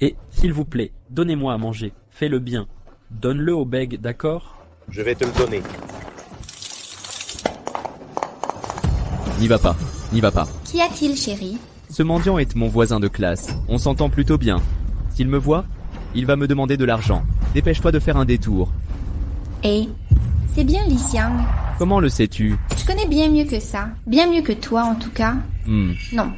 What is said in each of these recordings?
Et, s'il vous plaît, donnez-moi à manger. Fais-le bien. Donne-le au bègue, d'accord? Je vais te le donner. N'y va pas, n'y va pas. Qu'y a-t-il, chérie? Ce mendiant est mon voisin de classe. On s'entend plutôt bien. S'il me voit, il va me demander de l'argent. Dépêche-toi de faire un détour. Eh, c'est bien Li Xiang. Comment le sais-tu? Je connais bien mieux que ça. Bien mieux que toi, en tout cas. Non.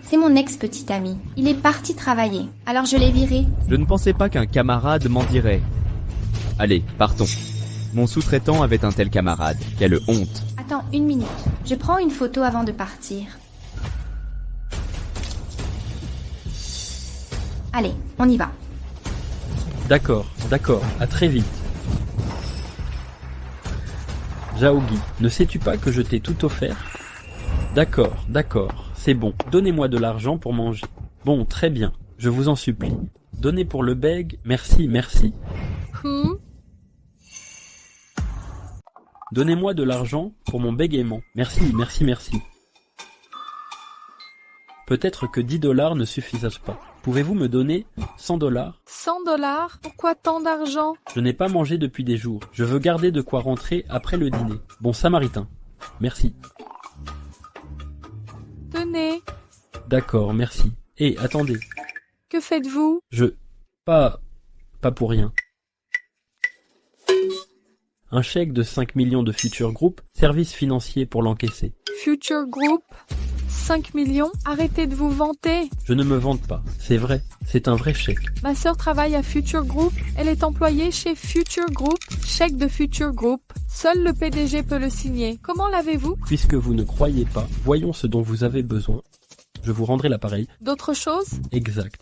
C'est mon ex-petit ami. Il est parti travailler. Alors je l'ai viré. Je ne pensais pas qu'un camarade mendirait. Allez, partons. Mon sous-traitant avait un tel camarade. Quelle honte. Attends, 1 minute. Je prends une photo avant de partir. Allez, on y va. D'accord, à très vite. Zhaogi, ne sais-tu pas que je t'ai tout offert? D'accord, c'est bon. Donnez-moi de l'argent pour manger. Bon, très bien, je vous en supplie. Donnez pour le bègue, merci. Donnez-moi de l'argent pour mon bégaiement. Merci. Peut-être que 10 $ ne suffisent pas. Pouvez-vous me donner 100 $? 100 $? Pourquoi tant d'argent? Je n'ai pas mangé depuis des jours. Je veux garder de quoi rentrer après le dîner. Bon samaritain. Merci. Tenez. D'accord, merci. Et attendez. Que faites-vous? Pas pour rien. Un chèque de 5 millions de Future Group, service financier pour l'encaisser. Future Group? 5 millions? Arrêtez de vous vanter. Je ne me vante pas, c'est vrai, c'est un vrai chèque. Ma sœur travaille à Future Group, elle est employée chez Future Group, chèque de Future Group. Seul le PDG peut le signer. Comment l'avez-vous? Puisque vous ne croyez pas, voyons ce dont vous avez besoin. Je vous rendrai l'appareil. D'autres choses? Exact.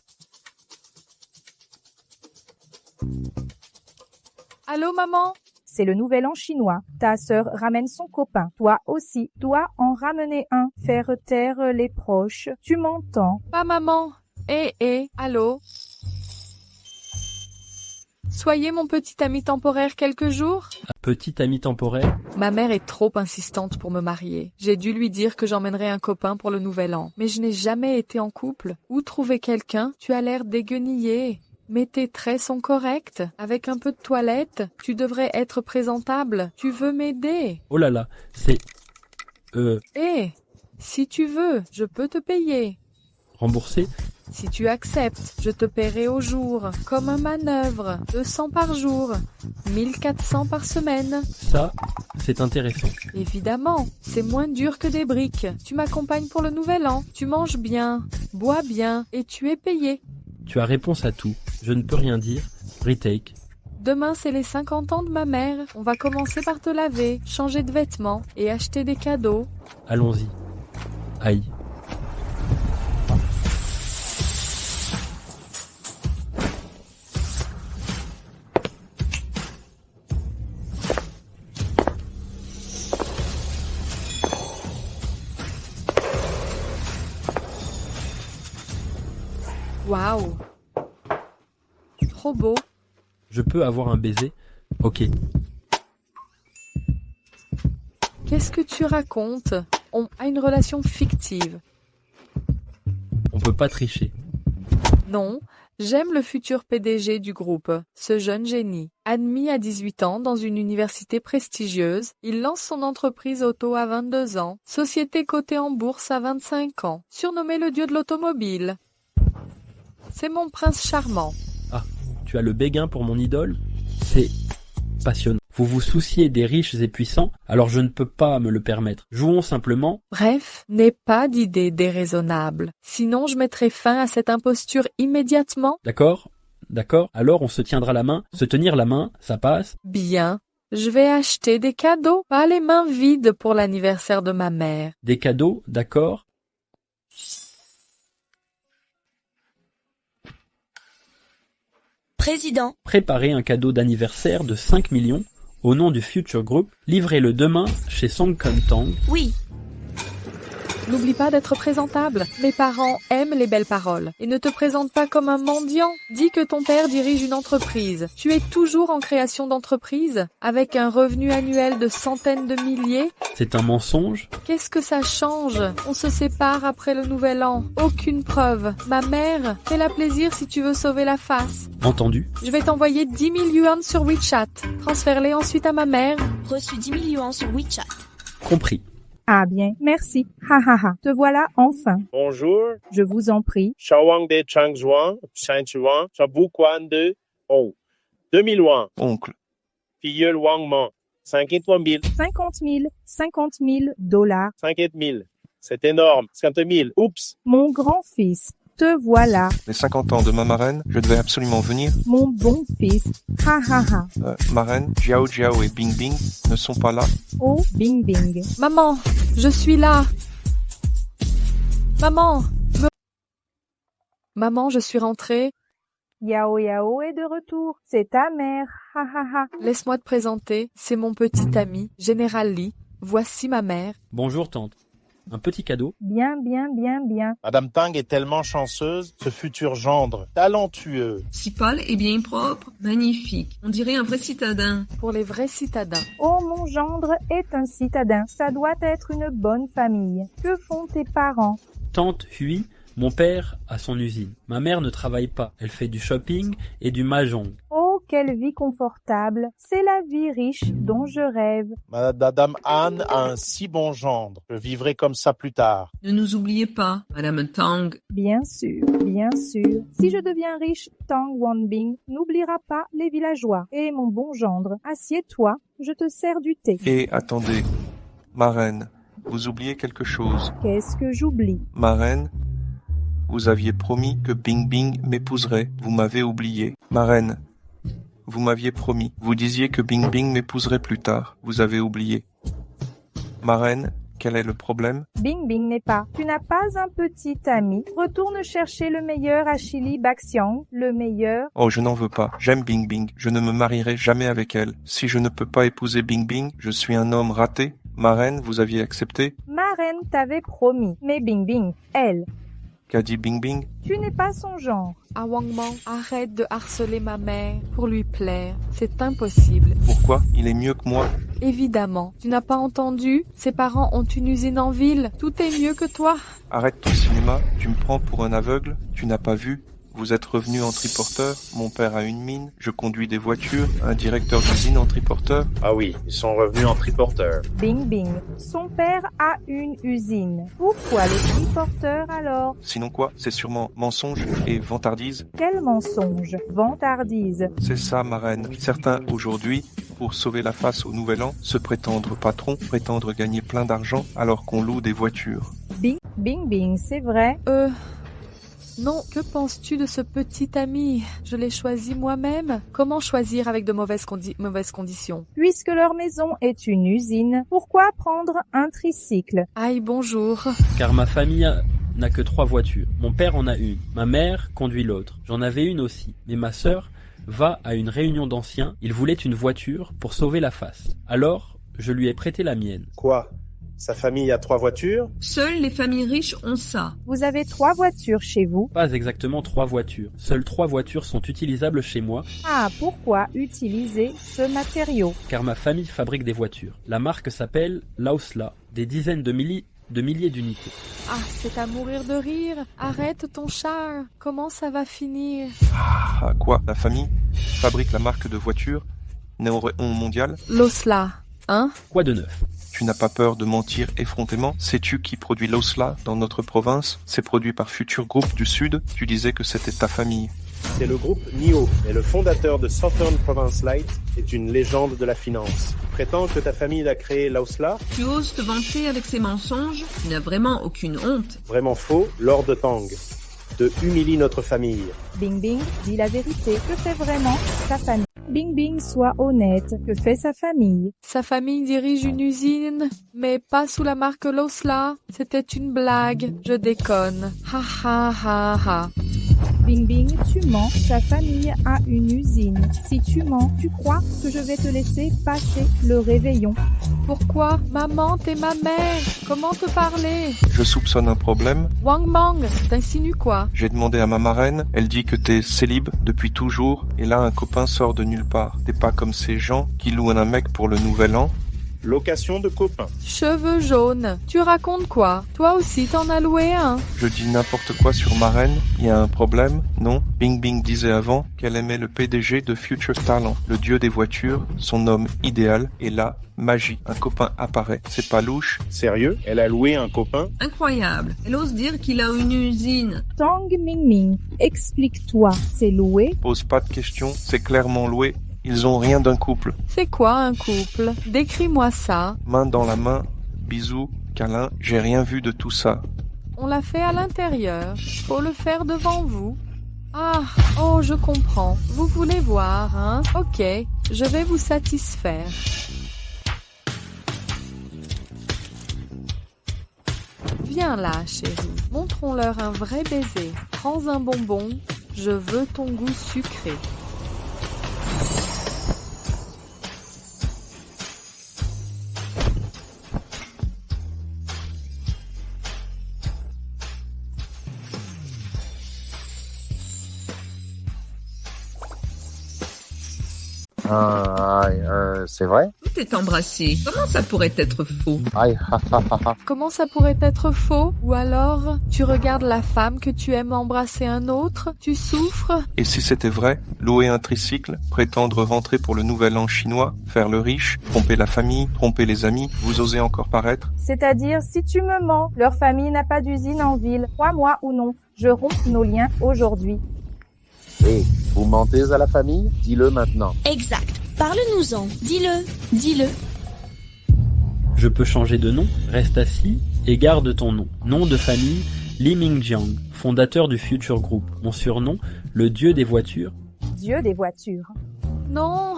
Allô maman? C'est le nouvel an chinois. Ta sœur ramène son copain. Toi aussi, dois en ramener un. Faire taire les proches. Tu m'entends? Pas maman. Allô? Soyez mon petit ami temporaire quelques jours? Petit ami temporaire? Ma mère est trop insistante pour me marier. J'ai dû lui dire que j'emmènerais un copain pour le nouvel an. Mais je n'ai jamais été en couple. Où trouver quelqu'un? Tu as l'air déguenillé. Mais tes traits sont corrects. Avec un peu de toilette, tu devrais être présentable. Tu veux m'aider? Oh là là, c'est... si tu veux, je peux te payer. Rembourser? Si tu acceptes, je te paierai au jour, comme un manœuvre. 200 par jour, 1400 par semaine. Ça, c'est intéressant. Évidemment, c'est moins dur que des briques. Tu m'accompagnes pour le nouvel an. Tu manges bien, bois bien, et tu es payé. Tu as réponse à tout. Je ne peux rien dire. Retake. Demain, c'est les 50 ans de ma mère. On va commencer par te laver, changer de vêtements et acheter des cadeaux. Allons-y. Aïe. Waouh! Trop beau. Je peux avoir un baiser? Ok. Qu'est-ce que tu racontes? On a une relation fictive. On peut pas tricher. Non, j'aime le futur PDG du groupe, ce jeune génie. Admis à 18 ans dans une université prestigieuse, il lance son entreprise auto à 22 ans, société cotée en bourse à 25 ans, surnommé le dieu de l'automobile. C'est mon prince charmant. Ah, tu as le béguin pour mon idole? C'est passionnant. Vous vous souciez des riches et puissants, alors je ne peux pas me le permettre. Jouons simplement. Bref, n'aie pas d'idée déraisonnable. Sinon, je mettrai fin à cette imposture immédiatement. D'accord? Alors on se tiendra la main. Se tenir la main, ça passe? Bien. Je vais acheter des cadeaux, pas les mains vides pour l'anniversaire de ma mère. Des cadeaux, d'accord? Président. Préparez un cadeau d'anniversaire de 5 millions au nom du Future Group. Livrez-le demain chez Song Kun Tang. Oui. N'oublie pas d'être présentable. Mes parents aiment les belles paroles. Et ne te présente pas comme un mendiant. Dis que ton père dirige une entreprise. Tu es toujours en création d'entreprise, avec un revenu annuel de centaines de milliers. C'est un mensonge? Qu'est-ce que ça change? On se sépare après le nouvel an. Aucune preuve. Ma mère, fais-la plaisir si tu veux sauver la face. Entendu. Je vais t'envoyer 10 000 yuans sur WeChat. Transfère-les ensuite à ma mère. Reçu 10 000 yuans sur WeChat. Compris. Ah bien, merci. Ha ha ha. Te voilà enfin. Bonjour. Je vous en prie. Shawang de Changzhuang, Saint-Juan, Chabukwan de Oh. 2000 yuans. Oncle. Filleul Wangman. 53 000. 50 000 dollars. 50 000. C'est énorme. 50 000. Oups. Mon grand-fils. Te voilà. Les 50 ans de ma marraine, je devais absolument venir. Mon bon fils. Ha ha ha. Marraine, Jiao Jiao et Bing Bing ne sont pas là. Oh, Bing Bing. Maman, je suis là. Maman, Maman, je suis rentrée. Yao Yao est de retour. C'est ta mère. Ha ha ha. Laisse-moi te présenter. C'est mon petit ami, Général Li. Voici ma mère. Bonjour tante. Un petit cadeau? Bien. Madame Tang est tellement chanceuse. Ce futur gendre, talentueux. Si pâle et bien propre, magnifique. On dirait un vrai citadin. Pour les vrais citadins. Oh, mon gendre est un citadin. Ça doit être une bonne famille. Que font tes parents? Tante Hui, mon père a son usine. Ma mère ne travaille pas. Elle fait du shopping et du mahjong. Oh, quelle vie confortable. C'est la vie riche dont je rêve. Madame Anne a un si bon gendre. Je vivrai comme ça plus tard. Ne nous oubliez pas, Madame Tang. Bien sûr, bien sûr. Si je deviens riche, Tang Wanbing n'oubliera pas les villageois. Et mon bon gendre, assieds-toi, je te sers du thé. Et attendez, marraine, vous oubliez quelque chose. Qu'est-ce que j'oublie? Marraine, vous aviez promis que Bing Bing m'épouserait. Vous m'avez oublié. Marraine, vous m'aviez promis. Vous disiez que Bing Bing m'épouserait plus tard. Vous avez oublié. Marraine, quel est le problème? Bing Bing n'est pas. Tu n'as pas un petit ami. Retourne chercher le meilleur à Chili Baxiang, le meilleur. Oh, je n'en veux pas. J'aime Bing Bing. Je ne me marierai jamais avec elle. Si je ne peux pas épouser Bing Bing, je suis un homme raté. Marraine, vous aviez accepté? Ma reine t'avait promis. Mais Bing Bing, elle. Qu'a dit Bing Bing? Tu n'es pas son genre. Ah Wangman, arrête de harceler ma mère pour lui plaire. C'est impossible. Pourquoi? Il est mieux que moi. Évidemment. Tu n'as pas entendu? Ses parents ont une usine en ville. Tout est mieux que toi. Arrête ton cinéma. Tu me prends pour un aveugle. Tu n'as pas vu? Vous êtes revenu en triporteur, mon père a une mine, je conduis des voitures, un directeur d'usine en triporteur. Ah oui, ils sont revenus en triporteur. Bing Bing, son père a une usine. Pourquoi le triporteur alors? Sinon quoi? C'est sûrement mensonge et vantardise. Quel mensonge? Vantardise. C'est ça, ma reine. Certains aujourd'hui, pour sauver la face au nouvel an, se prétendre patron, prétendre gagner plein d'argent alors qu'on loue des voitures. Bing Bing, c'est vrai? Non, que penses-tu de ce petit ami? Je l'ai choisi moi-même. Comment choisir avec de mauvaises conditions? Puisque leur maison est une usine, pourquoi prendre un tricycle? Aïe, bonjour. Car ma famille n'a que 3 voitures. Mon père en a une. Ma mère conduit l'autre. J'en avais une aussi. Mais ma sœur va à une réunion d'anciens. Il voulait une voiture pour sauver la face. Alors, je lui ai prêté la mienne. Quoi? Sa famille a 3 voitures? Seules les familles riches ont ça. Vous avez 3 voitures chez vous? Pas exactement 3 voitures. Seules 3 voitures sont utilisables chez moi. Ah, pourquoi utiliser ce matériau? Car ma famille fabrique des voitures. La marque s'appelle Laosla. Des dizaines de milliers d'unités. Ah, c'est à mourir de rire. Arrête ton char. Comment ça va finir? Ah, quoi? La famille fabrique la marque de voiture Néon mondial? Laosla, hein? Quoi de neuf? Tu n'as pas peur de mentir effrontément? Sais-tu qui produit Laosla dans notre province? C'est produit par Future Group du Sud. Tu disais que c'était ta famille. C'est le groupe NIO, et le fondateur de Southern Province Light est une légende de la finance. Tu prétends que ta famille a créé Laosla? Tu oses te vanter avec ces mensonges? Tu n'as vraiment aucune honte. Vraiment faux, Lord Tang. Te humilie notre famille. Bing Bing, dis la vérité. Que fait vraiment sa famille? Bing Bing, sois honnête. Que fait sa famille? Sa famille dirige une usine, mais pas sous la marque Laosla. C'était une blague. Je déconne. Ha ha ha ha. Bing Bing, tu mens, ta famille a une usine. Si tu mens, tu crois que je vais te laisser passer le réveillon. Pourquoi? Maman, t'es ma mère. Comment te parler? Je soupçonne un problème. Wang Mang, t'insinues quoi? J'ai demandé à ma marraine, elle dit que t'es célib depuis toujours, et là un copain sort de nulle part. T'es pas comme ces gens qui louent un mec pour le nouvel an. Location de copains. Cheveux jaunes. Tu racontes quoi? Toi aussi t'en as loué un. Je dis n'importe quoi sur Marraine, il y a un problème? Non. Bing Bing disait avant qu'elle aimait le PDG de Future Talent, le dieu des voitures, son homme idéal, et là, magie, un copain apparaît. C'est pas louche? Sérieux? Elle a loué un copain? Incroyable. Elle ose dire qu'il a une usine. Tang Ming Ming, explique-toi, c'est loué? Pose pas de questions, c'est clairement loué. Ils ont rien d'un couple. C'est quoi un couple? Décris-moi ça. Main dans la main, bisous, câlin, j'ai rien vu de tout ça. On l'a fait à l'intérieur. Faut le faire devant vous. Ah, oh, je comprends. Vous voulez voir, hein? Ok, je vais vous satisfaire. Viens là, chérie. Montrons-leur un vrai baiser. Prends un bonbon. Je veux ton goût sucré. C'est vrai? Tout est embrassé. Comment ça pourrait être faux? Comment ça pourrait être faux? Ou alors, tu regardes la femme que tu aimes embrasser un autre? Tu souffres? Et si c'était vrai, louer un tricycle, prétendre rentrer pour le nouvel an chinois, faire le riche, tromper la famille, tromper les amis, vous osez encore paraître? C'est-à-dire, si tu me mens, leur famille n'a pas d'usine en ville. Crois-moi ou non, je romps nos liens aujourd'hui. Hé, vous mentez à la famille? Dis-le maintenant. Exact. Parle-nous-en. Dis-le. Dis-le. Je peux changer de nom, reste assis et garde ton nom. Nom de famille, Li Mingjiang, fondateur du Future Group. Mon surnom, le dieu des voitures. Dieu des voitures. Non.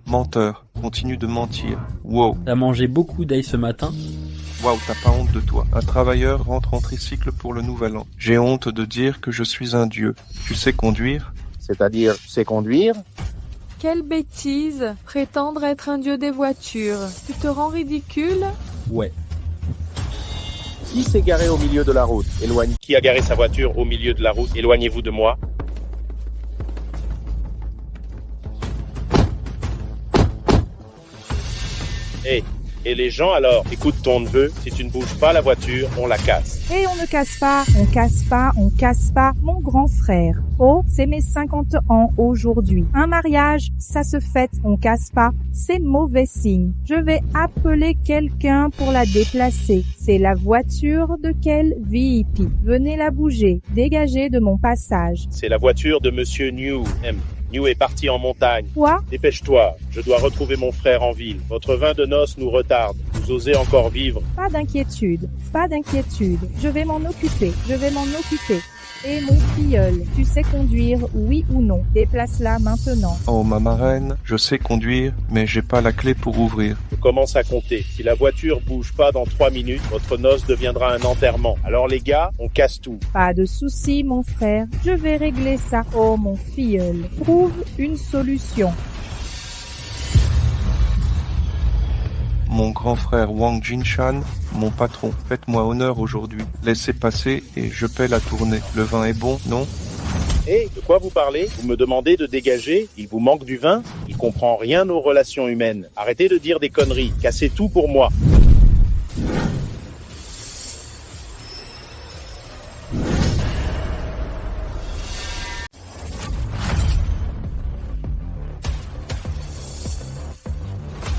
Menteur, continue de mentir. Wow. T'as mangé beaucoup d'ail ce matin? Waouh, t'as pas honte de toi. Un travailleur rentre en tricycle pour le nouvel an. J'ai honte de dire que je suis un dieu. Tu sais conduire? C'est-à-dire, tu sais conduire? Quelle bêtise! Prétendre être un dieu des voitures. Tu te rends ridicule? Ouais. Qui s'est garé au milieu de la route? Éloigne. Qui a garé sa voiture au milieu de la route? Éloignez-vous de moi. Et les gens alors? Écoute ton neveu, si tu ne bouges pas la voiture, on la casse. Et on ne casse pas, on casse pas, on casse pas, mon grand frère. Oh, c'est mes 50 ans aujourd'hui. Un mariage, ça se fête, on casse pas. C'est mauvais signe. Je vais appeler quelqu'un pour la déplacer. C'est la voiture de quel VIP? Venez la bouger, dégagez de mon passage. C'est la voiture de Monsieur New. New est parti en montagne. Quoi? Dépêche-toi, je dois retrouver mon frère en ville. Votre vin de noces nous retarde. Vous osez encore vivre? Pas d'inquiétude, pas d'inquiétude. Je vais m'en occuper, je vais m'en occuper. Et mon filleul, tu sais conduire, oui ou non? Déplace-la maintenant. Oh ma marraine, je sais conduire, mais j'ai pas la clé pour ouvrir. Je commence à compter. Si la voiture bouge pas dans 3 minutes, votre noce deviendra un enterrement. Alors les gars, on casse tout. Pas de souci, mon frère. Je vais régler ça. Oh mon filleul, trouve une solution. Mon grand frère Wang Jinshan, mon patron, faites-moi honneur aujourd'hui. Laissez passer et je paie la tournée. Le vin est bon, non? De quoi vous parlez? Vous me demandez de dégager? Il vous manque du vin? Il comprend rien aux relations humaines. Arrêtez de dire des conneries. Cassez tout pour moi.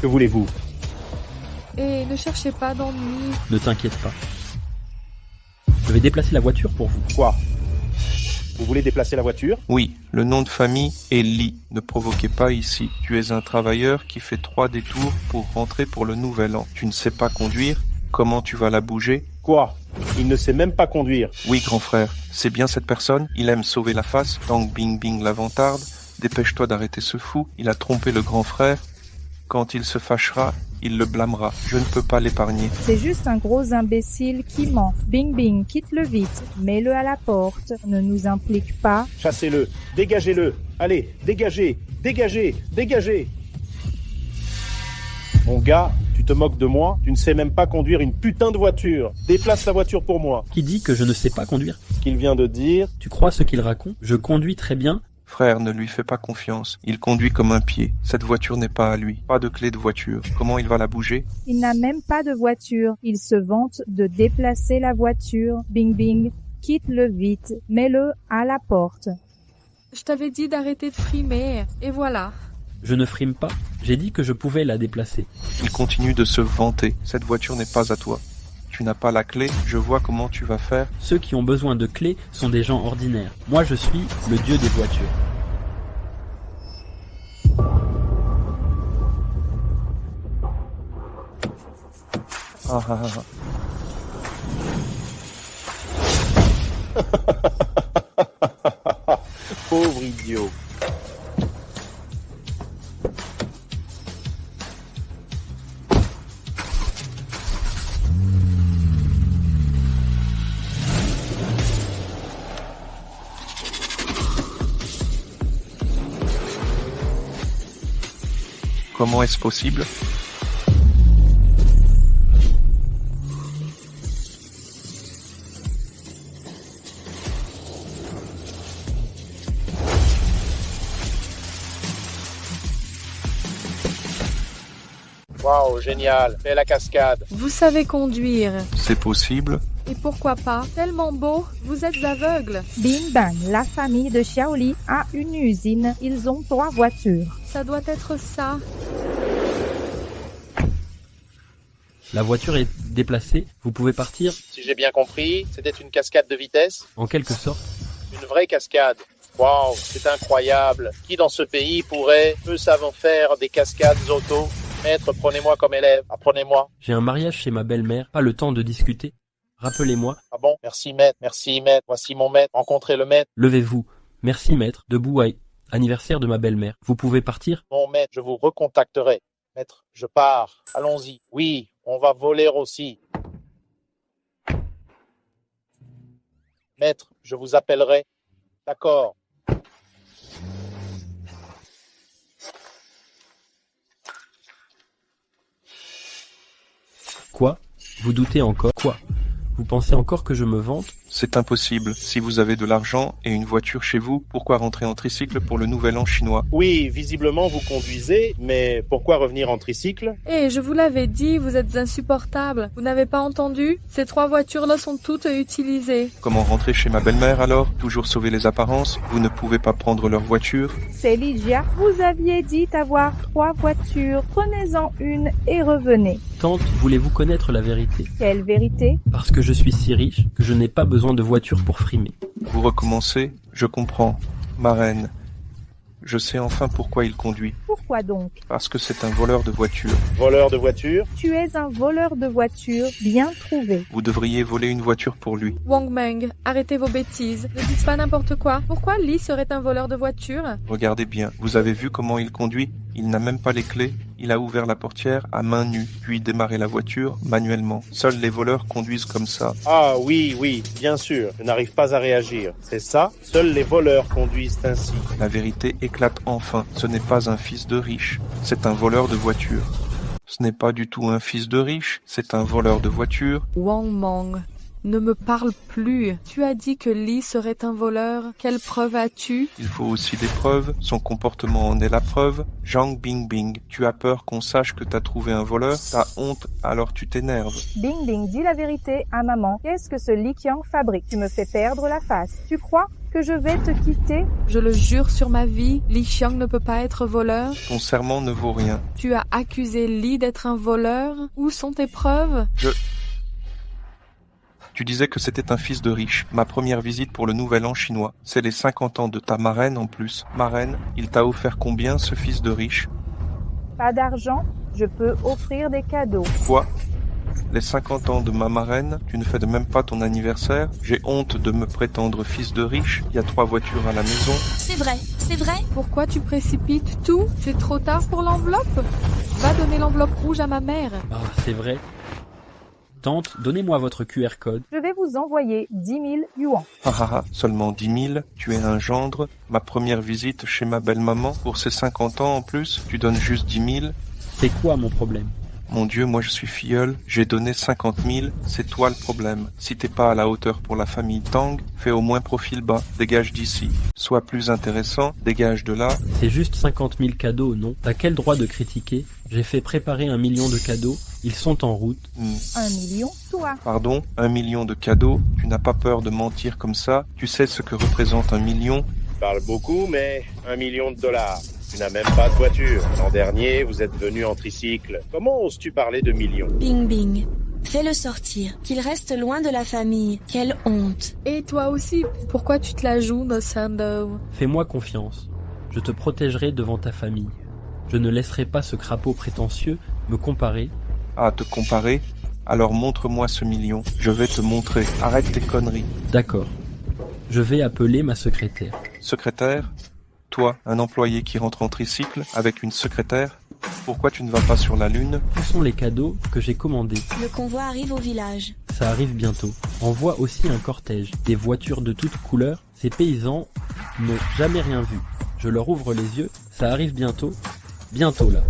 Que voulez-vous? Et ne cherchez pas d'ennui. Ne t'inquiète pas. Je vais déplacer la voiture pour vous. Quoi? Vous voulez déplacer la voiture? Oui, le nom de famille est Li. Ne provoquez pas ici. Tu es un travailleur qui fait 3 détours pour rentrer pour le nouvel an. Tu ne sais pas conduire? Comment tu vas la bouger? Quoi? Il ne sait même pas conduire. Oui, grand frère. C'est bien cette personne? Il aime sauver la face. Tang Bing Bing la vantarde. Dépêche-toi d'arrêter ce fou. Il a trompé le grand frère. Quand il se fâchera, il le blâmera. Je ne peux pas l'épargner. C'est juste un gros imbécile qui ment. Bing Bing, quitte-le vite. Mets-le à la porte. Ne nous implique pas. Chassez-le, dégagez-le. Allez, dégagez, dégagez, dégagez. Mon gars, tu te moques de moi? Tu ne sais même pas conduire une putain de voiture. Déplace la voiture pour moi. Qui dit que je ne sais pas conduire? Ce qu'il vient de dire. Tu crois ce qu'il raconte? Je conduis très bien. Frère, ne lui fais pas confiance. Il conduit comme un pied. Cette voiture n'est pas à lui. Pas de clé de voiture. Comment il va la bouger? Il n'a même pas de voiture. Il se vante de déplacer la voiture. Bing Bing, quitte-le vite. Mets-le à la porte. Je t'avais dit d'arrêter de frimer, et voilà. Je ne frime pas. J'ai dit que je pouvais la déplacer. Il continue de se vanter. Cette voiture n'est pas à toi. Tu n'as pas la clé, je vois comment tu vas faire. Ceux qui ont besoin de clés sont des gens ordinaires. Moi, je suis le dieu des voitures. Ah ah ah. Pauvre idiot. Comment est-ce possible? Waouh, génial. Fais la cascade. Vous savez conduire. C'est possible. Et pourquoi pas? Tellement beau, vous êtes aveugle. Bing Bang, la famille de Xiaoli a une usine. Ils ont 3 voitures. Ça doit être ça. La voiture est déplacée. Vous pouvez partir? Si j'ai bien compris, c'était une cascade de vitesse? En quelque sorte. Une vraie cascade. Waouh, c'est incroyable. Qui dans ce pays peut savoir faire des cascades auto? Maître, prenez-moi comme élève. Apprenez-moi. J'ai un mariage chez ma belle-mère. Pas le temps de discuter. Rappelez-moi. Ah bon? Merci maître, merci maître. Voici mon maître. Rencontrez le maître. Levez-vous. Merci maître. Debout, anniversaire de ma belle-mère. Vous pouvez partir? Mon maître, je vous recontacterai. Maître, je pars. Allons-y. Oui, on va voler aussi. Maître, je vous appellerai. D'accord. Quoi? Vous doutez encore? Quoi? Vous pensez encore que je me vante? C'est impossible. Si vous avez de l'argent et une voiture chez vous, pourquoi rentrer en tricycle pour le nouvel an chinois? Oui, visiblement vous conduisez, mais pourquoi revenir en tricycle? Eh, je vous l'avais dit, vous êtes insupportable. Vous n'avez pas entendu? Ces 3 voitures-là sont toutes utilisées. Comment rentrer chez ma belle-mère alors? Toujours sauver les apparences? Vous ne pouvez pas prendre leur voiture? C'est Lydia. Vous aviez dit avoir 3 voitures. Prenez-en une et revenez. Tante, voulez-vous connaître la vérité? Quelle vérité? Parce que je suis si riche que je n'ai pas besoin de voiture pour frimer. Vous recommencez? Je comprends. Ma reine, je sais enfin pourquoi il conduit. Pourquoi donc? Parce que c'est un voleur de voiture. Voleur de voiture? Tu es un voleur de voiture bien trouvé. Vous devriez voler une voiture pour lui. Wang Meng, arrêtez vos bêtises. Ne dites pas n'importe quoi. Pourquoi Li serait un voleur de voiture? Regardez bien. Vous avez vu comment il conduit? Il n'a même pas les clés. Il a ouvert la portière à main nue, puis démarré la voiture manuellement. Seuls les voleurs conduisent comme ça. Ah oui, bien sûr. Je n'arrive pas à réagir. C'est ça? Seuls les voleurs conduisent ainsi. La vérité éclate enfin. Ce n'est pas un fils de riche. C'est un voleur de voiture. Ce n'est pas du tout un fils de riche. C'est un voleur de voiture. Wang Meng, ne me parle plus. Tu as dit que Li serait un voleur. Quelle preuve as-tu? Il faut aussi des preuves. Son comportement en est la preuve. Zhang Bingbing, tu as peur qu'on sache que t'as trouvé un voleur? T'as honte, alors tu t'énerves. Bing Bing, dis la vérité à maman. Qu'est-ce que ce Li Qiang fabrique? Tu me fais perdre la face. Tu crois que je vais te quitter? Je le jure sur ma vie, Li Qiang ne peut pas être voleur. Ton serment ne vaut rien. Tu as accusé Li d'être un voleur? Où sont tes preuves? Tu disais que c'était un fils de riche. Ma première visite pour le nouvel an chinois. C'est les 50 ans de ta marraine en plus. Marraine, il t'a offert combien ce fils de riche? Pas d'argent, je peux offrir des cadeaux. Quoi? Les 50 ans de ma marraine, tu ne fais de même pas ton anniversaire. J'ai honte de me prétendre fils de riche. Il y a 3 voitures à la maison. C'est vrai, c'est vrai. Pourquoi tu précipites tout? C'est trop tard pour l'enveloppe. Va donner l'enveloppe rouge à ma mère. Ah, c'est vrai. Tante, donnez-moi votre QR code. Je vais vous envoyer 10 000 yuans. Ah ah ah, seulement 10 000. Tu es un gendre. Ma première visite chez ma belle-maman. Pour ses 50 ans en plus, tu donnes juste 10 000. C'est quoi mon problème? Mon Dieu, moi je suis filleul, j'ai donné 50 000, c'est toi le problème. Si t'es pas à la hauteur pour la famille Tang, fais au moins profil bas, dégage d'ici. Sois plus intéressant, dégage de là. C'est juste 50 000 cadeaux, non? T'as quel droit de critiquer? J'ai fait préparer 1 million de cadeaux, ils sont en route. 1 million, toi. Pardon, 1 million de cadeaux? Tu n'as pas peur de mentir comme ça? Tu sais ce que représente 1 million? Tu parles beaucoup, mais $1 million. Tu n'as même pas de voiture. L'an dernier, vous êtes venu en tricycle. Comment oses-tu parler de millions? Bing Bing. Fais-le sortir, qu'il reste loin de la famille. Quelle honte. Et toi aussi, pourquoi tu te la joues, Sandow? Fais-moi confiance. Je te protégerai devant ta famille. Je ne laisserai pas ce crapaud prétentieux me comparer. Ah, te comparer? Alors montre-moi ce million. Je vais te montrer. Arrête tes conneries. D'accord. Je vais appeler ma secrétaire. Secrétaire? Toi, un employé qui rentre en tricycle avec une secrétaire? Pourquoi tu ne vas pas sur la Lune? Où sont les cadeaux que j'ai commandés? Le convoi arrive au village. Ça arrive bientôt. Envoie aussi un cortège, des voitures de toutes couleurs. Ces paysans n'ont jamais rien vu. Je leur ouvre les yeux. Ça arrive bientôt. Bientôt là.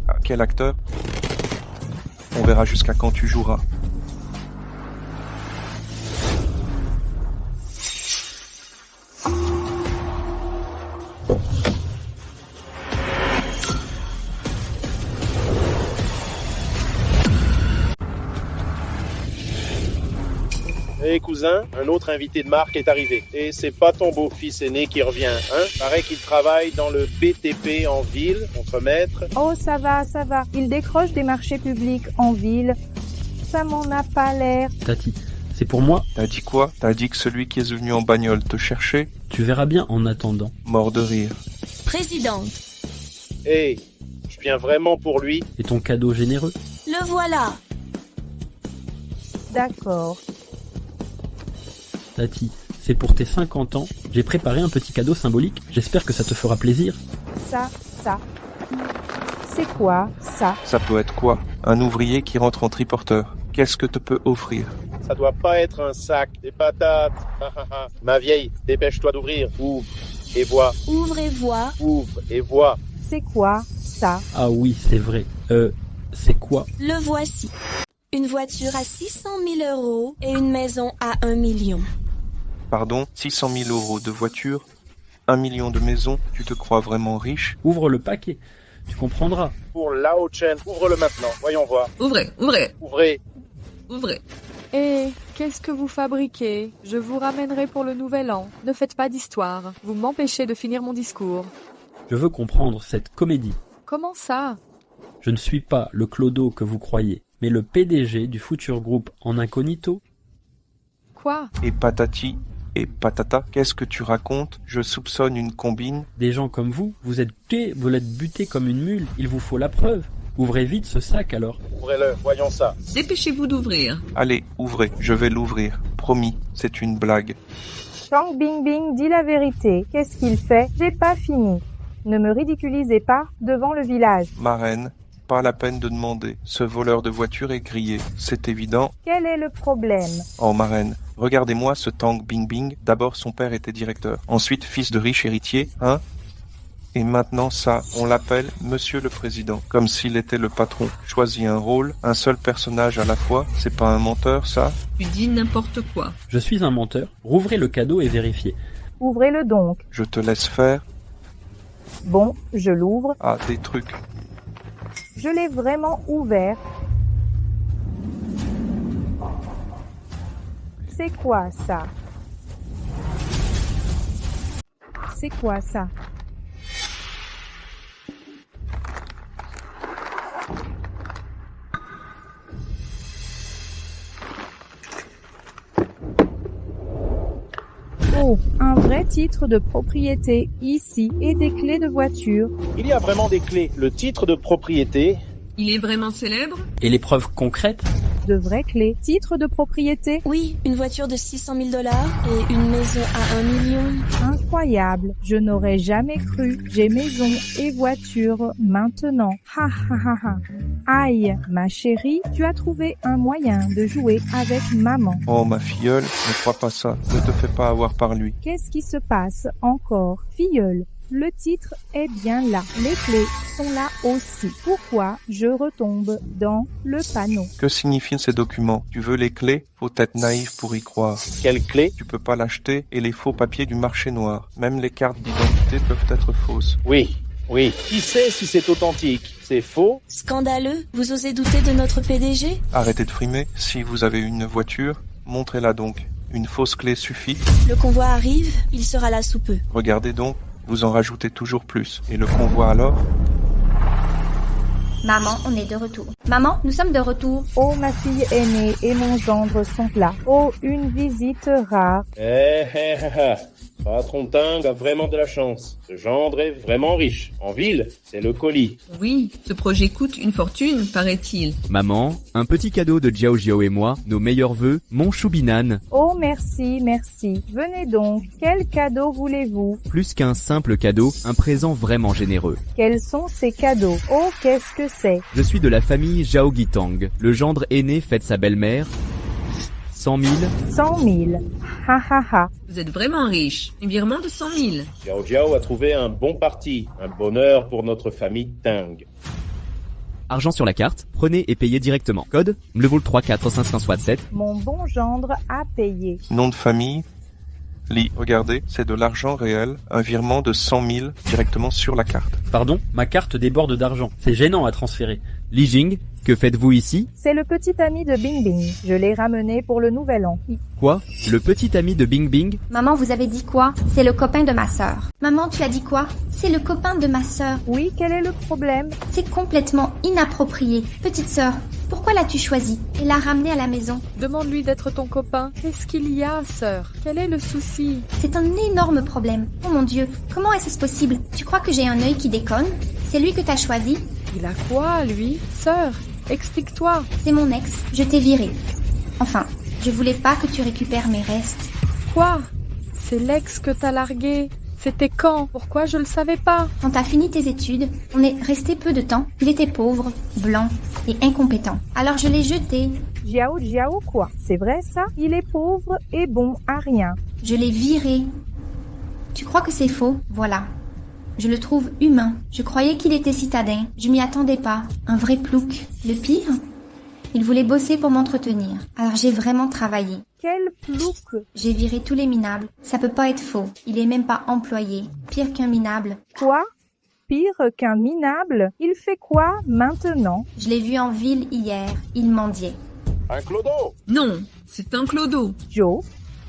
Ah, quel acteur? On verra jusqu'à quand tu joueras. Hé cousin, un autre invité de marque est arrivé. Et c'est pas ton beau-fils aîné qui revient, hein? Paraît qu'il travaille dans le BTP en ville, contre-maître. Oh, ça va, ça va. Il décroche des marchés publics en ville. Ça m'en a pas l'air. Tati, c'est pour moi? T'as dit quoi? T'as dit que celui qui est venu en bagnole te cherchait? Tu verras bien en attendant. Mort de rire. Présidente. Hé, je viens vraiment pour lui. Et ton cadeau généreux? Le voilà. D'accord. Tati, c'est pour tes 50 ans. J'ai préparé un petit cadeau symbolique. J'espère que ça te fera plaisir. Ça. C'est quoi, ça? Ça peut être quoi? Un ouvrier qui rentre en triporteur. Qu'est-ce que te peut offrir? Ça doit pas être un sac, des patates. Ma vieille, dépêche-toi d'ouvrir. Ouvre et vois. Ouvre et vois. Ouvre et vois. C'est quoi, ça? Ah oui, c'est vrai. C'est quoi? Le voici. Une voiture à 600 000 € et une maison à 1 million. Pardon, 600 000 € de voiture, 1 million de maison, tu te crois vraiment riche? Ouvre le paquet, tu comprendras. Pour Lao Chen, ouvre-le maintenant, voyons voir. Ouvrez. Ouvrez. Et qu'est-ce que vous fabriquez? Je vous ramènerai pour le nouvel an. Ne faites pas d'histoire. Vous m'empêchez de finir mon discours. Je veux comprendre cette comédie. Comment ça? Je ne suis pas le clodo que vous croyez, mais le PDG du futur groupe en incognito. Quoi? Et patati et patata, qu'est-ce que tu racontes? Je soupçonne une combine. Des gens comme vous êtes butés comme une mule, il vous faut la preuve. Ouvrez vite ce sac alors. Ouvrez-le, voyons ça. Dépêchez-vous d'ouvrir. Allez, ouvrez, je vais l'ouvrir. Promis, c'est une blague. Tang Bing Bing dit la vérité. Qu'est-ce qu'il fait? J'ai pas fini. Ne me ridiculisez pas devant le village. Marraine, pas la peine de demander. Ce voleur de voiture est grillé, c'est évident. Quel est le problème? Oh marraine, regardez-moi ce Tang Bing Bing. D'abord son père était directeur, ensuite fils de riche héritier, hein? Et maintenant ça, on l'appelle Monsieur le Président, comme s'il était le patron. Choisis un rôle, un seul personnage à la fois, c'est pas un menteur ça? Tu dis n'importe quoi. Je suis un menteur, rouvrez le cadeau et vérifiez. Ouvrez-le donc. Je te laisse faire. Bon, je l'ouvre. Ah, des trucs. Je l'ai vraiment ouvert. C'est quoi ça? C'est quoi ça? Oh, un vrai titre de propriété ici et des clés de voiture. Il y a vraiment des clés. Le titre de propriété, Il est vraiment célèbre? Et les preuves concrètes? De vraies clés. Titre de propriété. Oui, une voiture de 600 000 $ et une maison à 1 million. Incroyable. Je n'aurais jamais cru. J'ai maison et voiture maintenant. Ha ha ha ha. Aïe, ma chérie, tu as trouvé un moyen de jouer avec maman. Oh ma filleule, ne crois pas ça. Ne te fais pas avoir par lui. Qu'est-ce qui se passe encore? Filleule, le titre est bien là. Les clés sont là aussi. Pourquoi je retombe dans le panneau? Que signifient ces documents? Tu veux les clés? Faut être naïf pour y croire. Quelle clé? Tu peux pas l'acheter et les faux papiers du marché noir. Même les cartes d'identité peuvent être fausses. Oui. Qui sait si c'est authentique? C'est faux? Scandaleux. Vous osez douter de notre PDG? Arrêtez de frimer. Si vous avez une voiture, montrez-la donc. Une fausse clé suffit. Le convoi arrive, il sera là sous peu. Regardez donc, vous en rajoutez toujours plus. Et le convoi alors? Maman, on est de retour. Maman, nous sommes de retour. Oh, ma fille aînée et mon gendre sont là. Oh, une visite rare. Patron Ting a vraiment de la chance. Ce gendre est vraiment riche. En ville, c'est le colis. Oui, ce projet coûte une fortune, paraît-il. Maman, un petit cadeau de Jiao Jiao et moi, nos meilleurs vœux, mon choubinan. Oh, merci. Venez donc. Quel cadeau voulez-vous? Plus qu'un simple cadeau, un présent vraiment généreux. Quels sont ces cadeaux? Oh, qu'est-ce que c'est? Je suis de la famille Zhao Guitang. Le gendre aîné fête sa belle-mère. 100 000. 100 000. Ha ha ha. Vous êtes vraiment riche. Un virement de 100 000. Jiao Jiao a trouvé un bon parti. Un bonheur pour notre famille Ting. Argent sur la carte, prenez et payez directement. Code, Mlevoul 34567. Mon bon gendre a payé. Nom de famille? Li, regardez, c'est de l'argent réel, un virement de 100 000 directement sur la carte. Pardon, ma carte déborde d'argent. C'est gênant à transférer. Li Jing, que faites-vous ici? C'est le petit ami de Bing Bing. Je l'ai ramené pour le nouvel an. Quoi? Le petit ami de Bing Bing? Maman, vous avez dit quoi? C'est le copain de ma sœur. Maman, tu as dit quoi? C'est le copain de ma sœur. Oui, quel est le problème? C'est complètement inapproprié. Petite sœur, pourquoi l'as-tu choisi et l'as ramené à la maison? Demande-lui d'être ton copain. Qu'est-ce qu'il y a, sœur? Quel est le souci? C'est un énorme problème. Oh mon Dieu, comment est-ce possible? Tu crois que j'ai un œil qui déconne? C'est lui que t'as choisi? Il a quoi, lui? Sœur, explique-toi. C'est mon ex, je t'ai viré. Enfin, je voulais pas que tu récupères mes restes. Quoi? C'est l'ex que t'as largué. C'était quand? Pourquoi je le savais pas? Quand t'as fini tes études, on est resté peu de temps. Il était pauvre, blanc et incompétent. Alors je l'ai jeté. Jiao quoi? C'est vrai ça? Il est pauvre et bon à rien. Je l'ai viré. Tu crois que c'est faux? Voilà. Je le trouve humain. Je croyais qu'il était citadin. Je m'y attendais pas. Un vrai plouc. Le pire, il voulait bosser pour m'entretenir. Alors j'ai vraiment travaillé. Quel plouc! J'ai viré tous les minables. Ça peut pas être faux. Il est même pas employé. Pire qu'un minable. Quoi? Pire qu'un minable? Il fait quoi maintenant? Je l'ai vu en ville hier. Il mendiait. Un clodo? Non, c'est un clodo. Joe,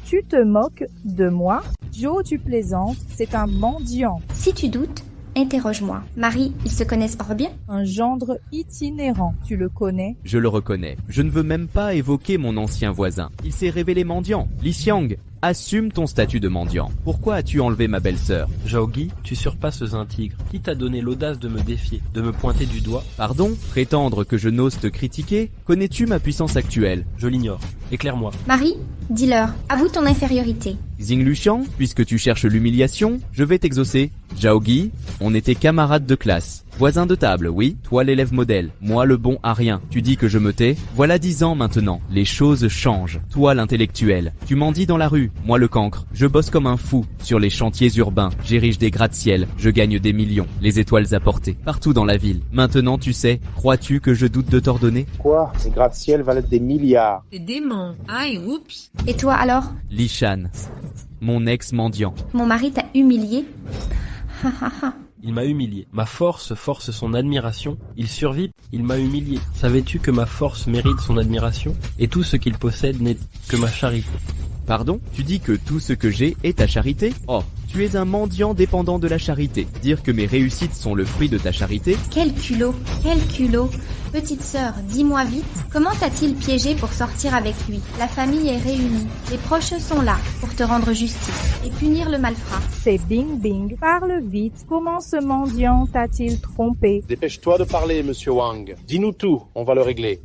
tu te moques de moi? Joe, tu plaisantes, c'est un mendiant. Si tu doutes, interroge-moi. Marie, ils se connaissent hors bien? Un gendre itinérant, tu le connais? Je le reconnais. Je ne veux même pas évoquer mon ancien voisin. Il s'est révélé mendiant. Li Xiang, assume ton statut de mendiant. Pourquoi as-tu enlevé ma belle-sœur? Zhaogi, tu surpasses un tigre. Qui t'a donné l'audace de me défier, de me pointer du doigt? Pardon? Prétendre que je n'ose te critiquer? Connais-tu ma puissance actuelle? Je l'ignore. Éclaire-moi. Marie, dis-leur, avoue ton infériorité. Xing Luxiang, puisque tu cherches l'humiliation, je vais t'exaucer. Zhaogi, on était camarades de classe. Voisin de table, oui. Toi l'élève modèle. Moi le bon à rien. Tu dis que je me tais? Voilà 10 ans maintenant. Les choses changent. Toi l'intellectuel. Tu mendis dans la rue. Moi le cancre. Je bosse comme un fou. Sur les chantiers urbains. J'érige des gratte-ciel. Je gagne des millions. Les étoiles à portée. Partout dans la ville. Maintenant tu sais. Crois-tu que je doute de t'ordonner? Quoi? Les gratte-ciel valent des milliards. C'est dément. Aïe, oups. Et toi alors? Li Shan. Mon ex-mendiant. Mon mari t'a humilié? Ha ha ha. Il m'a humilié. Ma force force son admiration. Il survit, il m'a humilié. Savais-tu que ma force mérite son admiration? Et tout ce qu'il possède n'est que ma charité. Pardon? Tu dis que tout ce que j'ai est ta charité? Oh, tu es un mendiant dépendant de la charité. Dire que mes réussites sont le fruit de ta charité? Quel culot, quel culot. Petite sœur, dis-moi vite, comment t'a-t-il piégé pour sortir avec lui? La famille est réunie, les proches sont là pour te rendre justice et punir le malfrat. C'est Bing Bing. Parle vite. Comment ce mendiant t'a-t-il trompé? Dépêche-toi de parler, monsieur Wang. Dis-nous tout, on va le régler.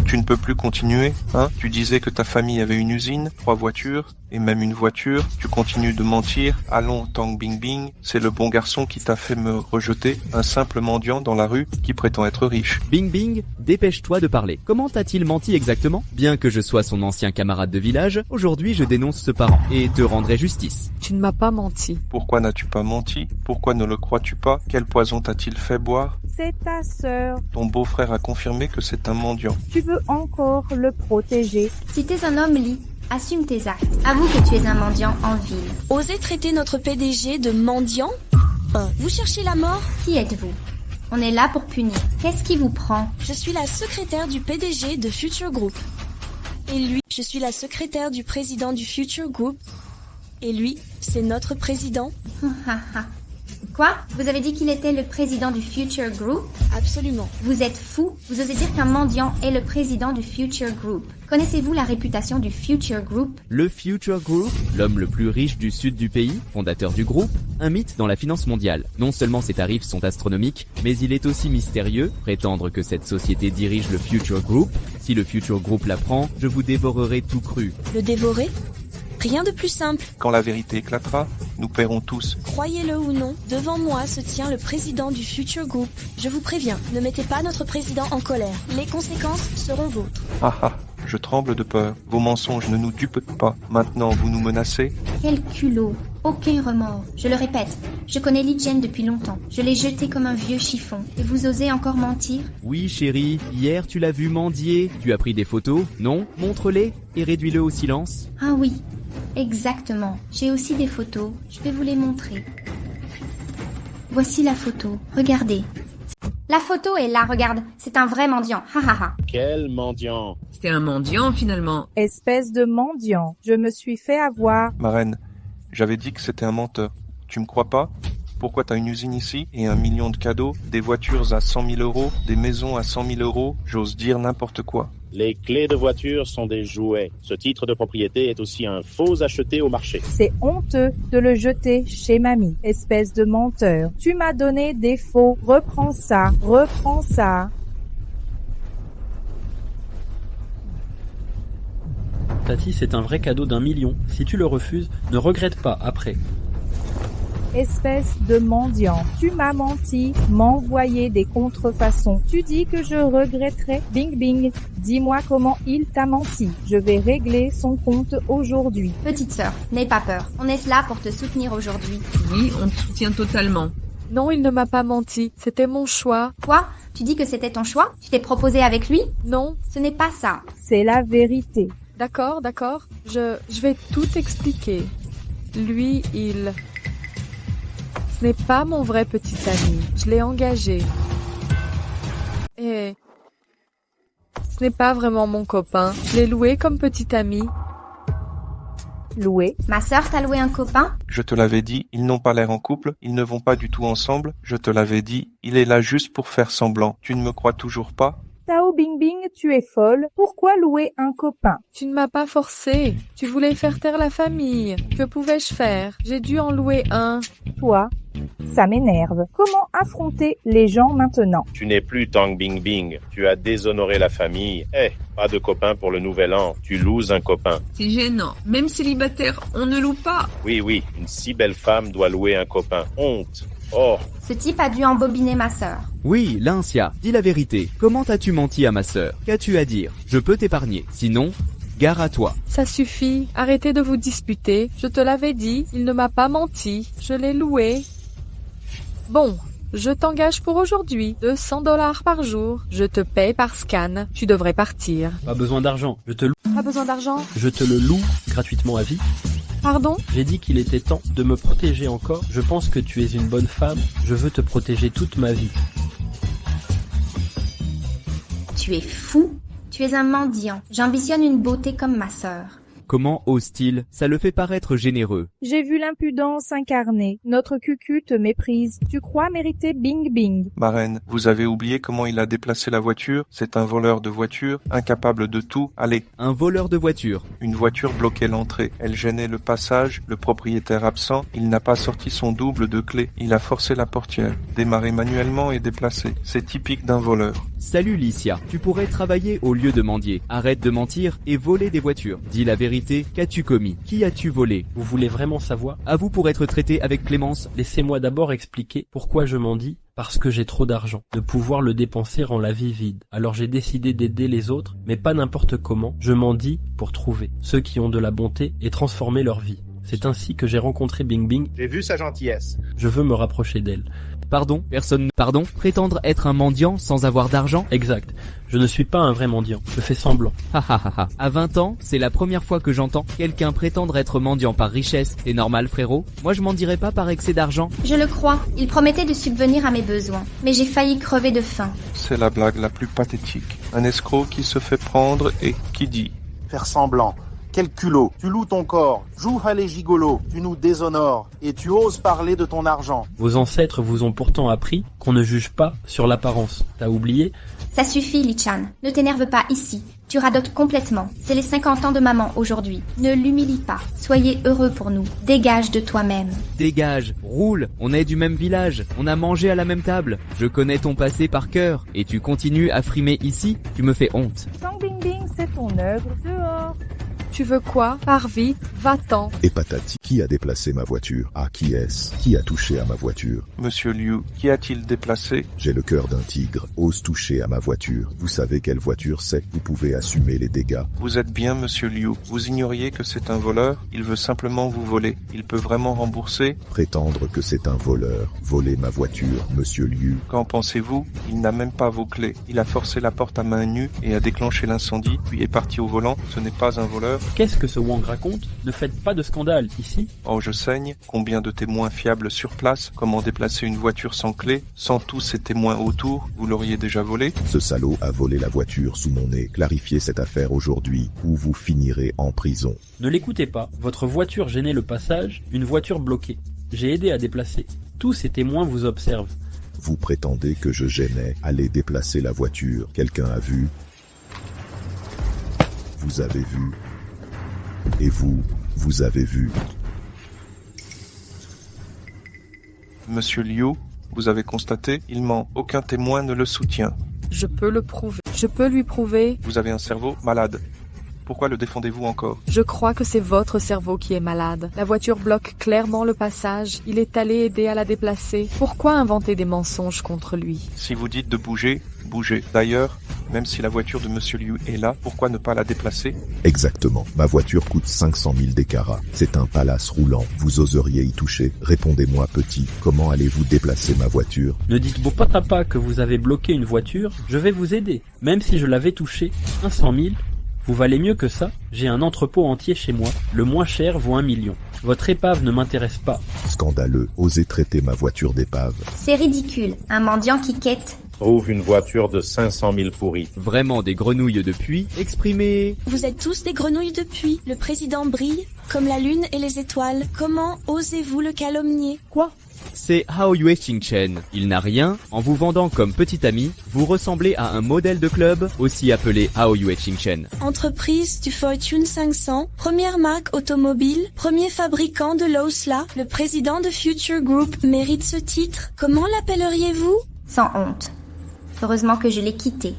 Tu ne peux plus continuer, hein? Tu disais que ta famille avait une usine, 3 voitures, et même une voiture. Tu continues de mentir. Allons, Tang Bing Bing, c'est le bon garçon qui t'a fait me rejeter, un simple mendiant dans la rue qui prétend être riche. Bing Bing, dépêche-toi de parler. Comment t'a-t-il menti exactement? Bien que je sois son ancien camarade de village, aujourd'hui je dénonce ce parent et te rendrai justice. Tu ne m'as pas menti. Pourquoi n'as-tu pas menti? Pourquoi ne le crois-tu pas? Quel poison t'a-t-il fait boire? C'est ta sœur. Ton beau-frère a confirmé que c'est un mendiant. Tu veux encore le protéger. Si t'es un homme, Lee, assume tes actes. Avoue que tu es un mendiant en ville. Osez traiter notre PDG de mendiant? Vous cherchez la mort? Qui êtes-vous? On est là pour punir. Qu'est-ce qui vous prend? Je suis la secrétaire du PDG de Future Group. Et lui, je suis la secrétaire du président du Future Group. Et lui, c'est notre président. Quoi? Vous avez dit qu'il était le président du Future Group? Absolument. Vous êtes fou? Vous osez dire qu'un mendiant est le président du Future Group? Connaissez-vous la réputation du Future Group? Le Future Group, l'homme le plus riche du sud du pays, fondateur du groupe, un mythe dans la finance mondiale. Non seulement ses tarifs sont astronomiques, mais il est aussi mystérieux. Prétendre que cette société dirige le Future Group, si le Future Group l'apprend, je vous dévorerai tout cru. Le dévorer? Rien de plus simple. Quand la vérité éclatera, nous paierons tous. Croyez-le ou non, devant moi se tient le président du Future Group. Je vous préviens, ne mettez pas notre président en colère. Les conséquences seront vôtres. Ah ah, je tremble de peur. Vos mensonges ne nous dupent pas. Maintenant, vous nous menacez? Quel culot! Aucun remords. Je le répète, je connais Li Jian depuis longtemps. Je l'ai jeté comme un vieux chiffon. Et vous osez encore mentir? Oui chérie, hier tu l'as vu mendier. Tu as pris des photos, non? Montre-les et réduis-le au silence. Ah oui, exactement. J'ai aussi des photos. Je vais vous les montrer. Voici la photo. Regardez. La photo est là, regarde. C'est un vrai mendiant. Ha ha ha. Quel mendiant! C'était un mendiant finalement. Espèce de mendiant. Je me suis fait avoir. Marraine, j'avais dit que c'était un menteur. Tu me crois pas? Pourquoi t'as une usine ici et 1 million de cadeaux, des voitures à 100 000 euros, des maisons à 100 000 euros, j'ose dire n'importe quoi. Les clés de voiture sont des jouets. Ce titre de propriété est aussi un faux acheté au marché. C'est honteux de le jeter chez mamie. Espèce de menteur. Tu m'as donné des faux. Reprends ça. Reprends ça. Tati, c'est un vrai cadeau d'1 million. Si tu le refuses, ne regrette pas après. Espèce de mendiant. Tu m'as menti, m'envoyer des contrefaçons. Tu dis que je regretterai. Bing Bing, dis-moi comment il t'a menti. Je vais régler son compte aujourd'hui. Petite sœur, n'aie pas peur. On est là pour te soutenir aujourd'hui. Oui, on te soutient totalement. Non, il ne m'a pas menti. C'était mon choix. Quoi? Tu dis que c'était ton choix? Tu t'es proposé avec lui? Non. Ce n'est pas ça. C'est la vérité. D'accord. Je vais tout expliquer. Lui, Ce n'est pas mon vrai petit ami. Je l'ai engagé. Et ce n'est pas vraiment mon copain. Je l'ai loué comme petit ami. Loué? Ma sœur t'a loué un copain? Je te l'avais dit, ils n'ont pas l'air en couple, ils ne vont pas du tout ensemble. Je te l'avais dit, il est là juste pour faire semblant. Tu ne me crois toujours pas? Tao Bing Bing, tu es folle. Pourquoi louer un copain? Tu ne m'as pas forcé. Tu voulais faire taire la famille. Que pouvais-je faire? J'ai dû en louer un. Toi, ça m'énerve. Comment affronter les gens maintenant? Tu n'es plus Tang Bing Bing. Tu as déshonoré la famille. Pas de copain pour le nouvel an. Tu loues un copain. C'est gênant. Même célibataire, on ne loue pas. Oui, une si belle femme doit louer un copain. Honte. Oh. Ce type a dû embobiner ma sœur. Oui, Lancia, dis la vérité. Comment as-tu menti à ma sœur? Qu'as-tu à dire? Je peux t'épargner. Sinon, gare à toi. Ça suffit. Arrêtez de vous disputer. Je te l'avais dit. Il ne m'a pas menti. Je l'ai loué. Bon. Je t'engage pour aujourd'hui. $200 par jour. Je te paye par scan. Tu devrais partir. Pas besoin d'argent. Je te loue. Pas besoin d'argent? Je te le loue gratuitement à vie. Pardon? J'ai dit qu'il était temps de me protéger encore. Je pense que tu es une bonne femme. Je veux te protéger toute ma vie. Tu es fou? Tu es un mendiant. J'ambitionne une beauté comme ma sœur. Comment ose-t-il? Ça le fait paraître généreux. J'ai vu l'impudence incarnée. Notre cucu te méprise. Tu crois mériter Bing Bing. Marraine, vous avez oublié comment il a déplacé la voiture? C'est un voleur de voiture, incapable de tout. Allez. Un voleur de voiture. Une voiture bloquait l'entrée. Elle gênait le passage, le propriétaire absent. Il n'a pas sorti son double de clé. Il a forcé la portière, démarré manuellement et déplacé. C'est typique d'un voleur. Salut Licia, tu pourrais travailler au lieu de mendier. Arrête de mentir et voler des voitures. Dis la vérité, qu'as-tu commis? Qui as-tu volé? Vous voulez vraiment savoir? À vous pour être traité avec clémence. Laissez-moi d'abord expliquer pourquoi je mendie. Parce que j'ai trop d'argent. De pouvoir le dépenser rend la vie vide. Alors j'ai décidé d'aider les autres, mais pas n'importe comment. Je mendie pour trouver ceux qui ont de la bonté et transformer leur vie. C'est ainsi que j'ai rencontré Bing Bing. J'ai vu sa gentillesse. Je veux me rapprocher d'elle. Pardon? Pardon? Prétendre être un mendiant sans avoir d'argent? Exact. Je ne suis pas un vrai mendiant. Je fais semblant. À 20 ans, c'est la première fois que j'entends quelqu'un prétendre être mendiant par richesse. C'est normal, frérot? Moi, je mendirais pas par excès d'argent. Je le crois. Il promettait de subvenir à mes besoins. Mais j'ai failli crever de faim. C'est la blague la plus pathétique. Un escroc qui se fait prendre et qui dit Faire semblant. Quel culot. Tu loues ton corps, joues à les gigolos, tu nous déshonores et tu oses parler de ton argent. Vos ancêtres vous ont pourtant appris qu'on ne juge pas sur l'apparence. T'as oublié? Ça suffit, Lichan. Ne t'énerve pas ici. Tu radotes complètement. C'est les 50 ans de maman aujourd'hui. Ne l'humilie pas. Soyez heureux pour nous. Dégage de toi-même. Dégage, roule, on est du même village, on a mangé à la même table. Je connais ton passé par cœur. Et tu continues à frimer ici? Tu me fais honte. Quand Bing Bing, c'est ton œuvre dehors. Tu veux quoi? Pars vite, va-t'en. Et patati, qui a déplacé ma voiture? Ah, qui est-ce? Qui a touché à ma voiture? Monsieur Liu, qui a-t-il déplacé? J'ai le cœur d'un tigre, ose toucher à ma voiture. Vous savez quelle voiture c'est? Vous pouvez assumer les dégâts. Vous êtes bien, monsieur Liu. Vous ignoriez que c'est un voleur? Il veut simplement vous voler. Il peut vraiment rembourser? Prétendre que c'est un voleur, voler ma voiture, monsieur Liu. Qu'en pensez-vous? Il n'a même pas vos clés. Il a forcé la porte à main nue et a déclenché l'incendie, puis est parti au volant. Ce n'est pas un voleur. Qu'est-ce que ce Wang raconte? Ne faites pas de scandale ici. Oh, je saigne. Combien de témoins fiables sur place? Comment déplacer une voiture sans clé? Sans tous ces témoins autour? Vous l'auriez déjà volé? Ce salaud a volé la voiture sous mon nez. Clarifiez cette affaire aujourd'hui ou vous finirez en prison. Ne l'écoutez pas. Votre voiture gênait le passage, une voiture bloquée. J'ai aidé à déplacer. Tous ces témoins vous observent. Vous prétendez que je gênais? Allez déplacer la voiture. Quelqu'un a vu? Vous avez vu? Et vous avez vu? Monsieur Liu, vous avez constaté, il ment. Aucun témoin ne le soutient. Je peux le prouver. Je peux lui prouver. Vous avez un cerveau malade. Pourquoi le défendez-vous encore? Je crois que c'est votre cerveau qui est malade. La voiture bloque clairement le passage. Il est allé aider à la déplacer. Pourquoi inventer des mensonges contre lui? Si vous dites de bouger, bougez. D'ailleurs, même si la voiture de Monsieur Liu est là, pourquoi ne pas la déplacer? Exactement. Ma voiture coûte 500 000 décarats. C'est un palace roulant. Vous oseriez y toucher? Répondez-moi, petit. Comment allez-vous déplacer ma voiture? Ne dites-vous pas que vous avez bloqué une voiture? Je vais vous aider. Même si je l'avais touché 500 000, vous valez mieux que ça. J'ai un entrepôt entier chez moi. Le moins cher vaut 1 million. Votre épave ne m'intéresse pas. Scandaleux. Osez traiter ma voiture d'épave. C'est ridicule. Un mendiant qui quête. Trouve une voiture de 500 000 pourris. Vraiment des grenouilles de puits? Exprimez. Vous êtes tous des grenouilles de puits. Le président brille comme la lune et les étoiles. Comment osez-vous le calomnier? Quoi? C'est Hao Yue Qingchen. Il n'a rien. En vous vendant comme petit ami, vous ressemblez à un modèle de club, aussi appelé Hao Yue Qingchen. Entreprise du Fortune 500, première marque automobile, premier fabricant de Losla, le président de Future Group mérite ce titre. Comment l'appelleriez-vous? Sans honte. Heureusement que je l'ai quitté.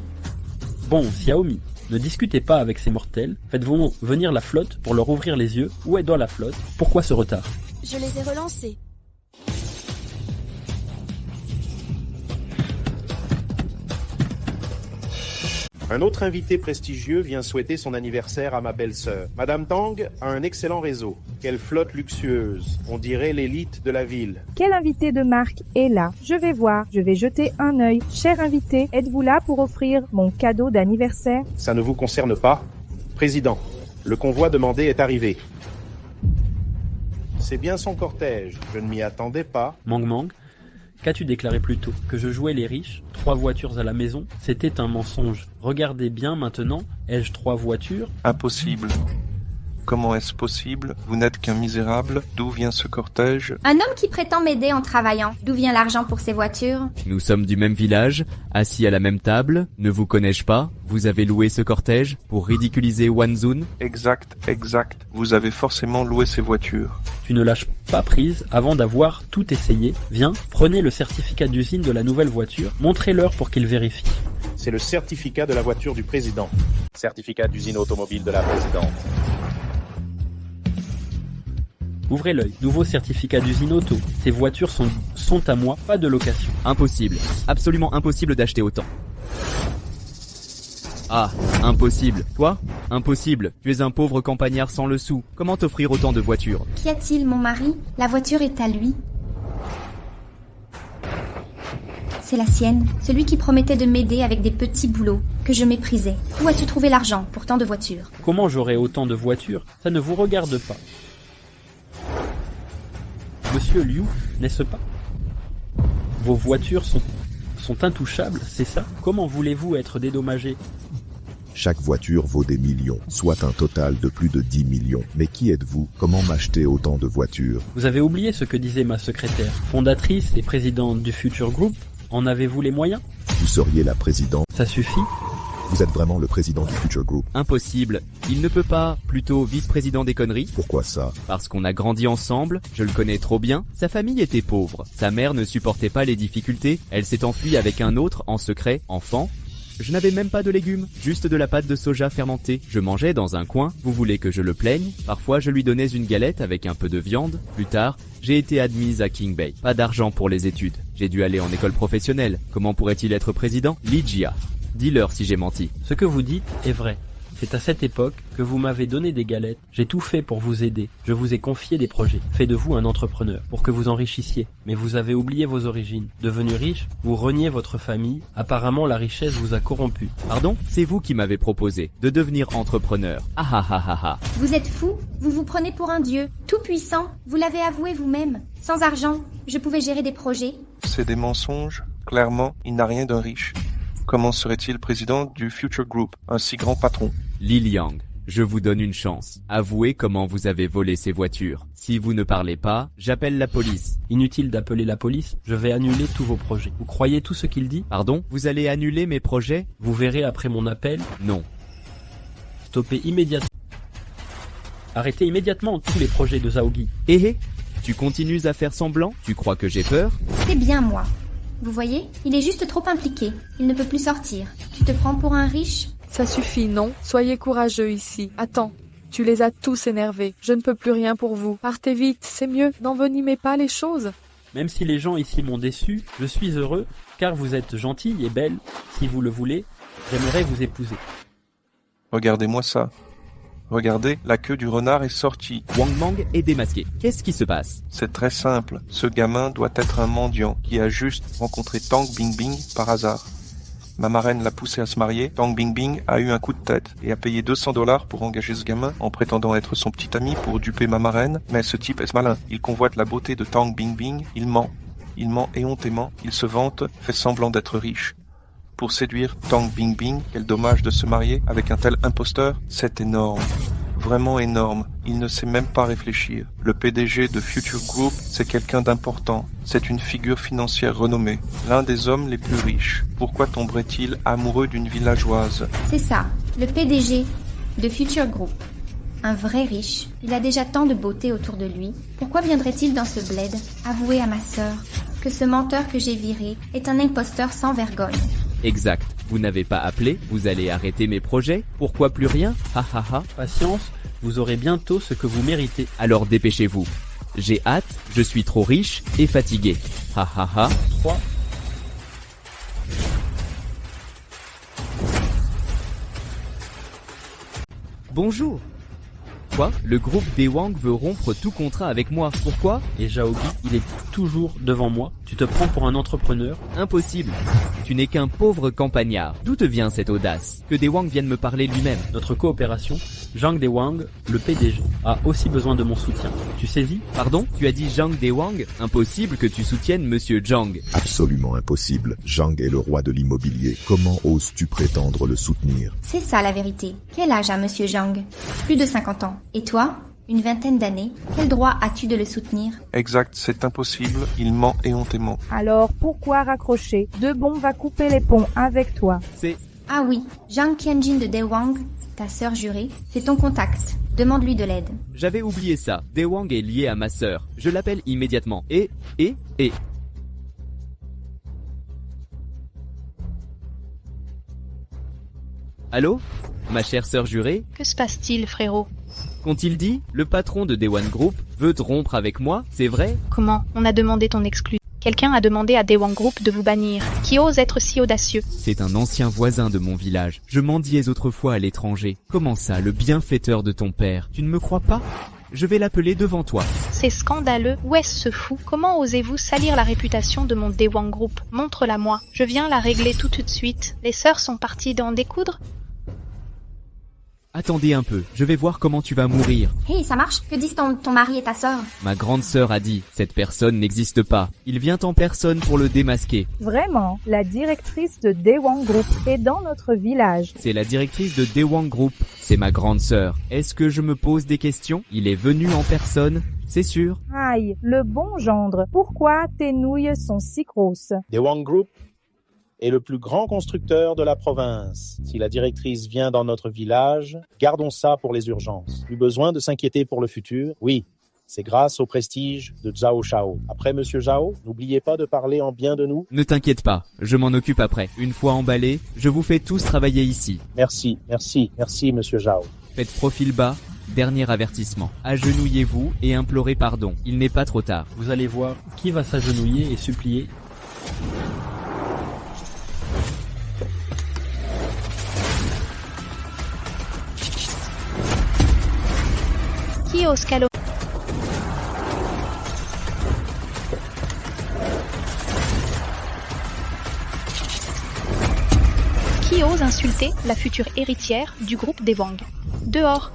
Bon, Xiaomi, ne discutez pas avec ces mortels. Faites-vous venir la flotte pour leur ouvrir les yeux. Où est dans la flotte? Pourquoi ce retard? Je les ai relancés. Un autre invité prestigieux vient souhaiter son anniversaire à ma belle-sœur. Madame Tang a un excellent réseau. Quelle flotte luxueuse. On dirait l'élite de la ville. Quel invité de marque est là? Je vais voir, je vais jeter un œil. Cher invité, êtes-vous là pour offrir mon cadeau d'anniversaire? Ça ne vous concerne pas? Président, le convoi demandé est arrivé. C'est bien son cortège. Je ne m'y attendais pas. Mang, qu'as-tu déclaré plus tôt? Que je jouais les riches? 3 voitures à la maison? C'était un mensonge. Regardez bien maintenant, ai-je 3 voitures? Impossible. Comment est-ce possible? Vous n'êtes qu'un misérable. D'où vient ce cortège? Un homme qui prétend m'aider en travaillant. D'où vient l'argent pour ses voitures? Nous sommes du même village, assis à la même table. Ne vous connais-je pas? Vous avez loué ce cortège pour ridiculiser Wanzun? Exact. Vous avez forcément loué ces voitures. Tu ne lâches pas prise avant d'avoir tout essayé. Viens, prenez le certificat d'usine de la nouvelle voiture, montrez-leur pour qu'ils vérifient. C'est le certificat de la voiture du président. Certificat d'usine automobile de la présidente. Ouvrez l'œil, nouveau certificat d'usine auto. Ces voitures sont à moi, pas de location. Impossible, absolument impossible d'acheter autant. Ah, impossible. Toi? Impossible. Tu es un pauvre campagnard sans le sou. Comment t'offrir autant de voitures? Qu'y a-t-il, mon mari? La voiture est à lui. C'est la sienne, celui qui promettait de m'aider avec des petits boulots, que je méprisais. Où as-tu trouvé l'argent pour tant de voitures? Comment j'aurai autant de voitures? Ça ne vous regarde pas. Monsieur Liu, n'est-ce pas? Vos voitures sont intouchables, c'est ça? Comment voulez-vous être dédommagé? Chaque voiture vaut des millions, soit un total de plus de 10 millions. Mais qui êtes-vous? Comment m'acheter autant de voitures? Vous avez oublié ce que disait ma secrétaire, fondatrice et présidente du Future Group. En avez-vous les moyens? Vous seriez la présidente? Ça suffit? Vous êtes vraiment le président du Future Group? Impossible. Il ne peut pas, plutôt vice-président des conneries. Pourquoi ça? Parce qu'on a grandi ensemble, je le connais trop bien. Sa famille était pauvre. Sa mère ne supportait pas les difficultés. Elle s'est enfuie avec un autre, en secret, enfant. Je n'avais même pas de légumes, juste de la pâte de soja fermentée. Je mangeais dans un coin. Vous voulez que je le plaigne? Parfois je lui donnais une galette avec un peu de viande. Plus tard, j'ai été admise à King Bay. Pas d'argent pour les études. J'ai dû aller en école professionnelle. Comment pourrait-il être président? Ligia. Dis-leur si j'ai menti. Ce que vous dites est vrai. C'est à cette époque que vous m'avez donné des galettes. J'ai tout fait pour vous aider. Je vous ai confié des projets. Fait de vous un entrepreneur pour que vous enrichissiez. Mais vous avez oublié vos origines. Devenu riche, vous reniez votre famille. Apparemment, la richesse vous a corrompu. Pardon? C'est vous qui m'avez proposé de devenir entrepreneur. Ah ah ah ah ah. Vous êtes fou? Vous vous prenez pour un dieu, tout puissant. Vous l'avez avoué vous-même. Sans argent, je pouvais gérer des projets. C'est des mensonges. Clairement, il n'a rien d'un riche. Comment serait-il président du Future Group, un si grand patron? Li Liang, je vous donne une chance. Avouez comment vous avez volé ces voitures. Si vous ne parlez pas, j'appelle la police. Inutile d'appeler la police, je vais annuler tous vos projets. Vous croyez tout ce qu'il dit? Pardon? Vous allez annuler mes projets? Vous verrez après mon appel. Non. Stoppez immédiatement. Arrêtez immédiatement tous les projets de Zhaogi. Hé, tu continues à faire semblant? Tu crois que j'ai peur? C'est bien moi. Vous voyez, il est juste trop impliqué. Il ne peut plus sortir. Tu te prends pour un riche? Ça suffit, non? Soyez courageux ici. Attends, tu les as tous énervés. Je ne peux plus rien pour vous. Partez vite, c'est mieux. N'envenimez pas les choses. Même si les gens ici m'ont déçu, je suis heureux, car vous êtes gentille et belle. Si vous le voulez, j'aimerais vous épouser. Regardez-moi ça. Regardez, la queue du renard est sortie. Wang Mang est démasqué. Qu'est-ce qui se passe? C'est très simple. Ce gamin doit être un mendiant qui a juste rencontré Tang Bingbing par hasard. Ma marraine l'a poussé à se marier. Tang Bingbing a eu un coup de tête et a payé $200 pour engager ce gamin en prétendant être son petit ami pour duper ma marraine. Mais ce type est malin. Il convoite la beauté de Tang Bingbing. Il ment. Il ment éhontément. Il se vante, fait semblant d'être riche. Pour séduire Tang Bingbing, quel dommage de se marier avec un tel imposteur. C'est énorme. Vraiment énorme. Il ne sait même pas réfléchir. Le PDG de Future Group, c'est quelqu'un d'important. C'est une figure financière renommée. L'un des hommes les plus riches. Pourquoi tomberait-il amoureux d'une villageoise? C'est ça, le PDG de Future Group. Un vrai riche. Il a déjà tant de beauté autour de lui. Pourquoi viendrait-il dans ce bled avouer à ma sœur que ce menteur que j'ai viré est un imposteur sans vergogne? Exact. Vous n'avez pas appelé, vous allez arrêter mes projets? Pourquoi plus rien? Ha ha ha. Patience, vous aurez bientôt ce que vous méritez. Alors dépêchez-vous. J'ai hâte, je suis trop riche et fatigué. Ha ha ha. 3. Bonjour. Quoi? Le groupe des Wang veut rompre tout contrat avec moi. Pourquoi? Et Zhaogi, il est toujours devant moi. Tu te prends pour un entrepreneur? Impossible. Tu n'es qu'un pauvre campagnard. D'où te vient cette audace? Que des Wang vienne me parler lui-même. Notre coopération, Zhang Dewang, le PDG, a aussi besoin de mon soutien. Tu saisis? Pardon? Tu as dit Zhang Dewang? Impossible que tu soutiennes Monsieur Zhang. Absolument impossible. Zhang est le roi de l'immobilier. Comment oses-tu prétendre le soutenir? C'est ça la vérité. Quel âge a Monsieur Zhang? Plus de 50 ans. Et toi? Une vingtaine d'années. Quel droit as-tu de le soutenir? Exact, c'est impossible, il ment éhontément. Alors pourquoi raccrocher? Debon va couper les ponts avec toi. C'est... Ah oui, Zhang Qianjin de Dewang, ta sœur jurée, c'est ton contact. Demande-lui de l'aide. J'avais oublié ça. Dewang est lié à ma sœur. Je l'appelle immédiatement. Et... Allô? Ma chère sœur jurée? Que se passe-t-il, frérot? Qu'ont-ils dit? Le patron de Daewon Group veut rompre avec moi, c'est vrai? Comment? On a demandé ton exclu. Quelqu'un a demandé à Daewon Group de vous bannir. Qui ose être si audacieux? C'est un ancien voisin de mon village. Je mendiais autrefois à l'étranger. Comment ça, le bienfaiteur de ton père? Tu ne me crois pas? Je vais l'appeler devant toi. C'est scandaleux. Où est-ce ce fou? Comment osez-vous salir la réputation de mon Daewon Group? Montre-la moi. Je viens la régler tout de suite. Les sœurs sont parties d'en découdre? Attendez un peu, je vais voir comment tu vas mourir. Hey, ça marche? Que disent ton mari et ta sœur? Ma grande sœur a dit, cette personne n'existe pas. Il vient en personne pour le démasquer. Vraiment, la directrice de Daewang Group est dans notre village. C'est la directrice de Daewang Group. C'est ma grande sœur. Est-ce que je me pose des questions? Il est venu en personne, c'est sûr. Aïe, le bon gendre. Pourquoi tes nouilles sont si grosses? Daewang Group est le plus grand constructeur de la province. Si la directrice vient dans notre village, gardons ça pour les urgences. Plus besoin de s'inquiéter pour le futur. Oui, c'est grâce au prestige de Zhao Shao. Après, Monsieur Zhao, n'oubliez pas de parler en bien de nous. Ne t'inquiète pas, je m'en occupe après. Une fois emballé, je vous fais tous travailler ici. Merci, Monsieur Zhao. Faites profil bas. Dernier avertissement. Agenouillez-vous et implorez pardon. Il n'est pas trop tard. Vous allez voir qui va s'agenouiller et supplier. Qui ose calo... Qui ose insulter la future héritière du groupe Daewang? Dehors.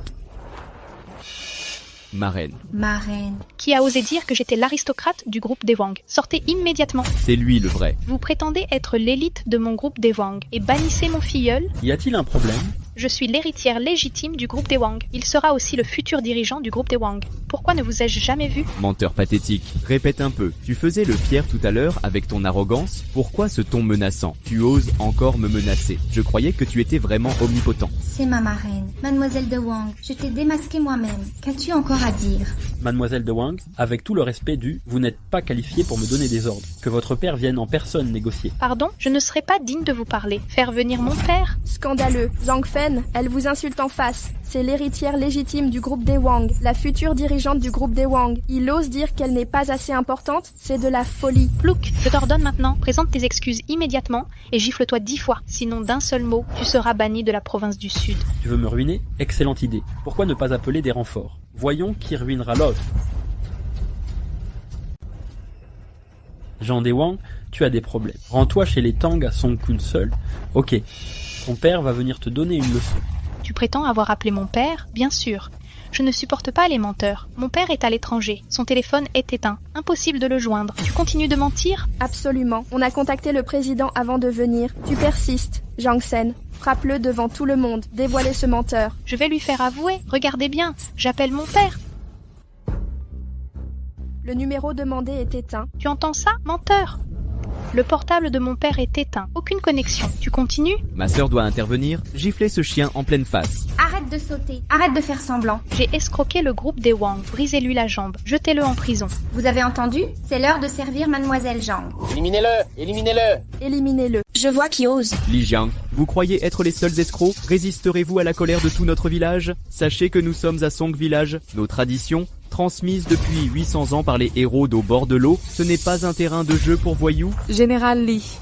Marraine. Marraine. Qui a osé dire que j'étais l'aristocrate du groupe Daewang? Sortez immédiatement. C'est lui le vrai. Vous prétendez être l'élite de mon groupe Daewang et bannissez mon filleul? Y a-t-il un problème? Je suis l'héritière légitime du groupe Daewang. Il sera aussi le futur dirigeant du groupe Daewang. Pourquoi ne vous ai-je jamais vu? Menteur pathétique. Répète un peu. Tu faisais le fier tout à l'heure avec ton arrogance. Pourquoi ce ton menaçant? Tu oses encore me menacer. Je croyais que tu étais vraiment omnipotent. C'est ma marraine, Mademoiselle Dewang. Je t'ai démasqué moi-même. Qu'as-tu encore à dire? Mademoiselle Dewang, avec tout le respect dû, vous n'êtes pas qualifiée pour me donner des ordres. Que votre père vienne en personne négocier. Pardon? Je ne serai pas digne de vous parler. Faire venir mon père? Scandaleux. Zhang Fen, elle vous insulte en face. C'est l'héritière légitime du groupe Daewang, la future dirigeante du groupe Daewang. Il ose dire qu'elle n'est pas assez importante, c'est de la folie. Plouc, je t'ordonne maintenant, présente tes excuses immédiatement et gifle-toi 10 fois. Sinon d'un seul mot, tu seras banni de la province du Sud. Tu veux me ruiner? Excellente idée. Pourquoi ne pas appeler des renforts? Voyons qui ruinera l'autre. Jean Daewang, tu as des problèmes. Rends-toi chez les Tang à Song Kun seul. Ok. Ton père va venir te donner une leçon. Tu prétends avoir appelé mon père? Bien sûr. Je ne supporte pas les menteurs. Mon père est à l'étranger. Son téléphone est éteint. Impossible de le joindre. Tu continues de mentir? Absolument. On a contacté le président avant de venir. Tu persistes. Zhang Sen, frappe-le devant tout le monde. Dévoilez ce menteur. Je vais lui faire avouer. Regardez bien. J'appelle mon père. Le numéro demandé est éteint. Tu entends ça, menteur? Le portable de mon père est éteint. Aucune connexion. Tu continues? Ma sœur doit intervenir. Gifler ce chien en pleine face. Arrête de sauter. Arrête de faire semblant. J'ai escroqué le groupe Daewang. Brisez-lui la jambe. Jetez-le en prison. Vous avez entendu? C'est l'heure de servir Mademoiselle Zhang. Éliminez-le! Éliminez-le! Éliminez-le. Je vois qui ose. Li Jiang, vous croyez être les seuls escrocs? Résisterez-vous à la colère de tout notre village? Sachez que nous sommes à Song Village. Nos traditions, transmises depuis 800 ans par les héros d'au bord de l'eau, ce n'est pas un terrain de jeu pour voyous? Général Li,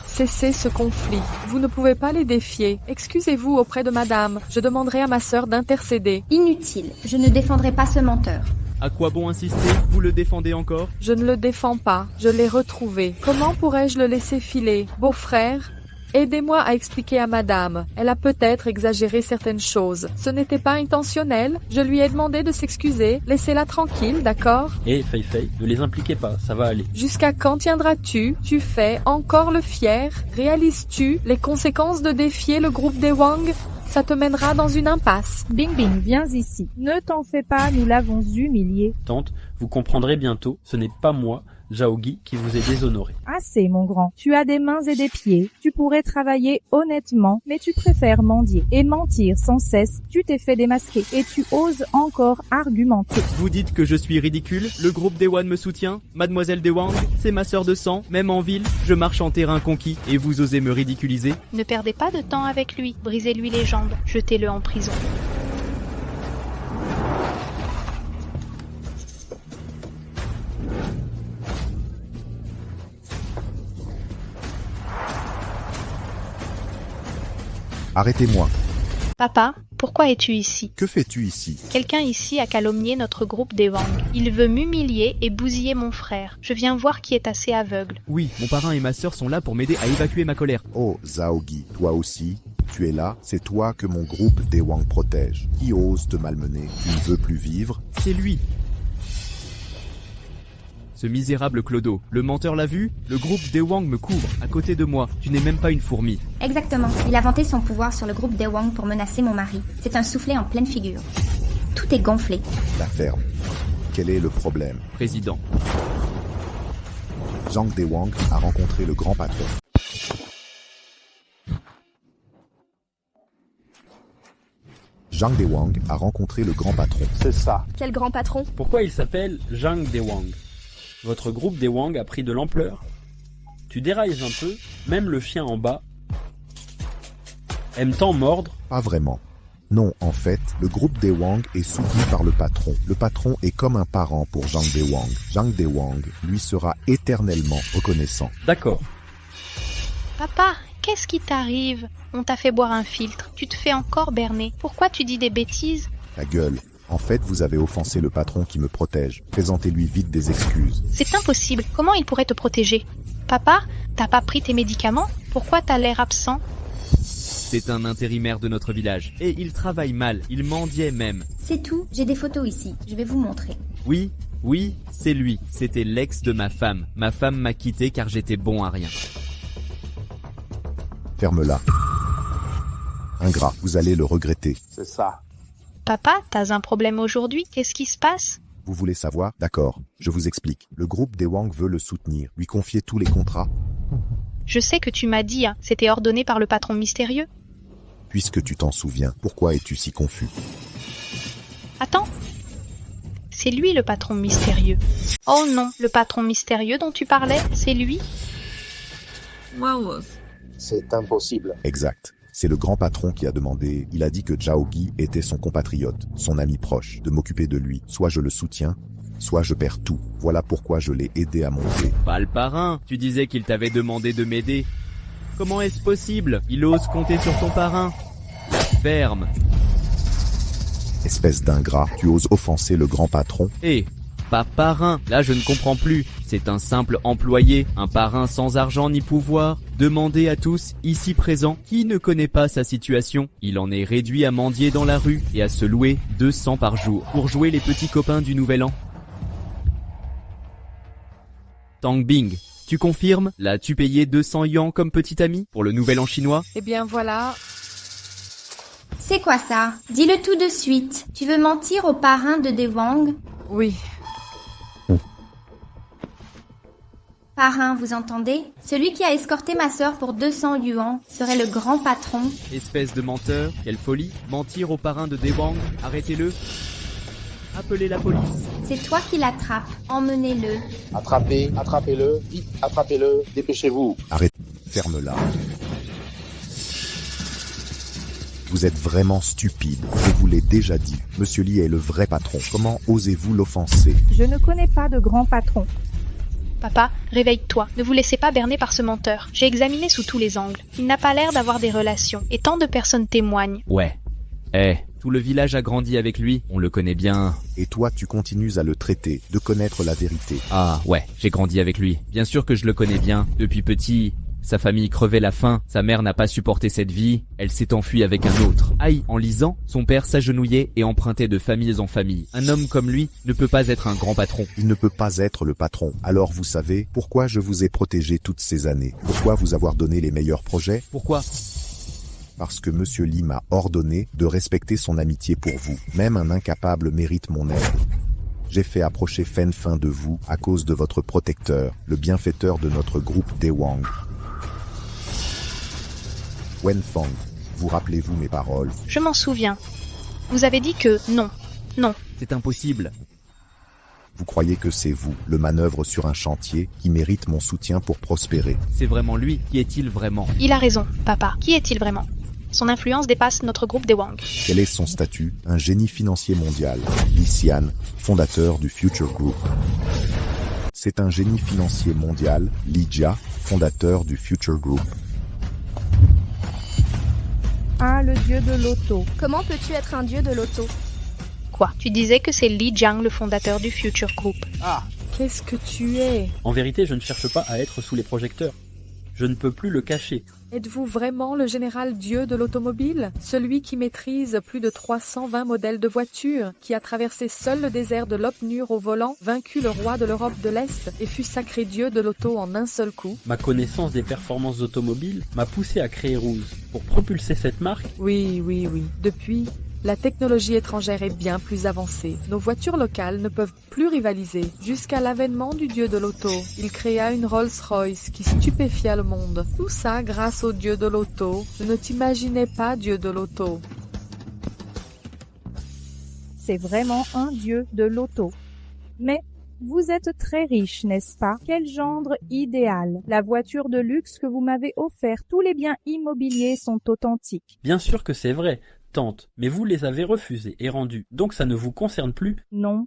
cessez ce conflit. Vous ne pouvez pas les défier. Excusez-vous auprès de madame. Je demanderai à ma sœur d'intercéder. Inutile. Je ne défendrai pas ce menteur. À quoi bon insister? Vous le défendez encore? Je ne le défends pas. Je l'ai retrouvé. Comment pourrais-je le laisser filer? Beau-frère, aidez-moi à expliquer à madame. Elle a peut-être exagéré certaines choses. Ce n'était pas intentionnel. Je lui ai demandé de s'excuser. Laissez-la tranquille, d'accord? Fei Fei, ne les impliquez pas, ça va aller. Jusqu'à quand tiendras-tu? Tu fais encore le fier? Réalises-tu les conséquences de défier le groupe Daewang? ça te mènera dans une impasse. Bing Bing, viens ici. Ne t'en fais pas, nous l'avons humilié. Tante, vous comprendrez bientôt, ce n'est pas moi, Zhaogi, qui vous ai déshonoré. Assez, mon grand. Tu as des mains et des pieds. Tu pourrais travailler honnêtement, mais tu préfères mendier et mentir sans cesse. Tu t'es fait démasquer et tu oses encore argumenter. Vous dites que je suis ridicule? Le groupe Daewon me soutient? Mademoiselle Dewang, c'est ma sœur de sang. Même en ville, je marche en terrain conquis et vous osez me ridiculiser? Ne perdez pas de temps avec lui. Brisez-lui les jambes. Jetez-le en prison. Arrêtez-moi. Papa, pourquoi es-tu ici? Que fais-tu ici? Quelqu'un ici a calomnié notre groupe Daewang. Il veut m'humilier et bousiller mon frère. Je viens voir qui est assez aveugle. Oui, mon parrain et ma sœur sont là pour m'aider à évacuer ma colère. Oh, Zhaogi, toi aussi? Tu es là? C'est toi que mon groupe Daewang protège. Qui ose te malmener? Tu ne veux plus vivre? C'est lui. Ce misérable Clodo. Le menteur l'a vu? Le groupe Daewang me couvre, à côté de moi. Tu n'es même pas une fourmi. Exactement. Il a vanté son pouvoir sur le groupe Daewang pour menacer mon mari. C'est un soufflet en pleine figure. Tout est gonflé. La ferme. Quel est le problème? Président. Zhang Daewang a rencontré le grand patron. Zhang Daewang a rencontré le grand patron. C'est ça. Quel grand patron? Pourquoi il s'appelle Zhang Daewang? Votre groupe Daewang a pris de l'ampleur. Tu dérailles un peu, même le chien en bas. Aime-t-on mordre? Pas vraiment. Non, en fait, le groupe Daewang est soutenu par le patron. Le patron est comme un parent pour Zhang Daewang. Zhang Daewang lui sera éternellement reconnaissant. D'accord. Papa, qu'est-ce qui t'arrive? On t'a fait boire un filtre. Tu te fais encore berner. Pourquoi tu dis des bêtises? La gueule. En fait, vous avez offensé le patron qui me protège. Présentez-lui vite des excuses. C'est impossible. Comment il pourrait te protéger? Papa, t'as pas pris tes médicaments? Pourquoi t'as l'air absent? C'est un intérimaire de notre village. Et il travaille mal. Il mendiait même. C'est tout. J'ai des photos ici. Je vais vous montrer. Oui, c'est lui. C'était l'ex de ma femme. Ma femme m'a quitté car j'étais bon à rien. Ferme-la. Ingrat, vous allez le regretter. C'est ça. Papa, t'as un problème aujourd'hui? Qu'est-ce qui se passe? Vous voulez savoir? D'accord, je vous explique. Le groupe Daewang veut le soutenir, lui confier tous les contrats. Je sais que tu m'as dit, hein, c'était ordonné par le patron mystérieux. Puisque tu t'en souviens, pourquoi es-tu si confus? Attends. C'est lui le patron mystérieux. Oh non, le patron mystérieux dont tu parlais, c'est lui? Waouh. C'est impossible. Exact. C'est le grand patron qui a demandé. Il a dit que Zhaogi était son compatriote, son ami proche, de m'occuper de lui. Soit je le soutiens, soit je perds tout. Voilà pourquoi je l'ai aidé à monter. Pas le parrain. Tu disais qu'il t'avait demandé de m'aider. Comment est-ce possible? Il ose compter sur ton parrain. La ferme. Espèce d'ingrat, tu oses offenser le grand patron? Pas parrain, là je ne comprends plus. C'est un simple employé, un parrain sans argent ni pouvoir. Demandez à tous, ici présents, qui ne connaît pas sa situation. Il en est réduit à mendier dans la rue et à se louer 200 par jour pour jouer les petits copains du nouvel an. Tang Bing, tu confirmes? L'as-tu payé 200 yuan comme petit ami pour le nouvel an chinois? Eh bien voilà. C'est quoi ça? Dis-le tout de suite. Tu veux mentir au parrain de Daewang? Oui. Parrain, vous entendez? Celui qui a escorté ma sœur pour 200 yuan serait le grand patron. Espèce de menteur, quelle folie. Mentir au parrain de Daewang, arrêtez-le. Appelez la police. C'est toi qui l'attrapes. Emmenez-le. Attrapez-le, vite, attrapez-le, dépêchez-vous. Arrête, ferme-la. Vous êtes vraiment stupide, je vous l'ai déjà dit. Monsieur Li est le vrai patron. Comment osez-vous l'offenser? Je ne connais pas de grand patron. Papa, réveille-toi. Ne vous laissez pas berner par ce menteur. J'ai examiné sous tous les angles. Il n'a pas l'air d'avoir des relations. Et tant de personnes témoignent. Ouais. Tout le village a grandi avec lui. On le connaît bien. Et toi, tu continues à le traiter, de connaître la vérité. Ah, ouais, j'ai grandi avec lui. Bien sûr que je le connais bien. Depuis petit, sa famille crevait la faim. Sa mère n'a pas supporté cette vie. Elle s'est enfuie avec un autre. Aïe, en lisant, son père s'agenouillait et empruntait de familles en famille. Un homme comme lui ne peut pas être un grand patron. Il ne peut pas être le patron. Alors vous savez pourquoi je vous ai protégé toutes ces années? Pourquoi vous avoir donné les meilleurs projets? Pourquoi? parce que Monsieur Lee m'a ordonné de respecter son amitié pour vous. Même un incapable mérite mon aide. J'ai fait approcher Fen Fin de vous à cause de votre protecteur, le bienfaiteur de notre groupe Dewang. Wen Fang, vous rappelez-vous mes paroles? Je m'en souviens. Vous avez dit que non. Non. C'est impossible. Vous croyez que c'est vous, le manœuvre sur un chantier, qui mérite mon soutien pour prospérer? C'est vraiment lui. Qui est-il vraiment? Il a raison, papa. Qui est-il vraiment? Son influence dépasse notre groupe Dewang. Quel est son statut? Un génie financier mondial. Lee Xian, fondateur du Future Group. C'est un génie financier mondial, Lee Jia, fondateur du Future Group. Ah, le dieu de l'auto. Comment peux-tu être un dieu de l'auto? Quoi? Tu disais que c'est Lee Jiang, le fondateur du Future Group. Ah, qu'est-ce que tu es? En vérité, je ne cherche pas à être sous les projecteurs. Je ne peux plus le cacher. Êtes-vous vraiment le général dieu de l'automobile? Celui qui maîtrise plus de 320 modèles de voitures, qui a traversé seul le désert de Lopnur au volant, vaincu le roi de l'Europe de l'Est et fut sacré dieu de l'auto en un seul coup? Ma connaissance des performances automobiles m'a poussé à créer Ruse. Pour propulser cette marque, Oui. Depuis, la technologie étrangère est bien plus avancée. Nos voitures locales ne peuvent plus rivaliser. Jusqu'à l'avènement du dieu de l'auto, il créa une Rolls-Royce qui stupéfia le monde. Tout ça grâce au dieu de l'auto. Je ne t'imaginais pas dieu de l'auto. C'est vraiment un dieu de l'auto. Mais vous êtes très riche, n'est-ce pas? Quel gendre idéal. La voiture de luxe que vous m'avez offerte, tous les biens immobiliers sont authentiques. bien sûr que c'est vrai, tante, mais vous les avez refusés et rendus, donc ça ne vous concerne plus. Non.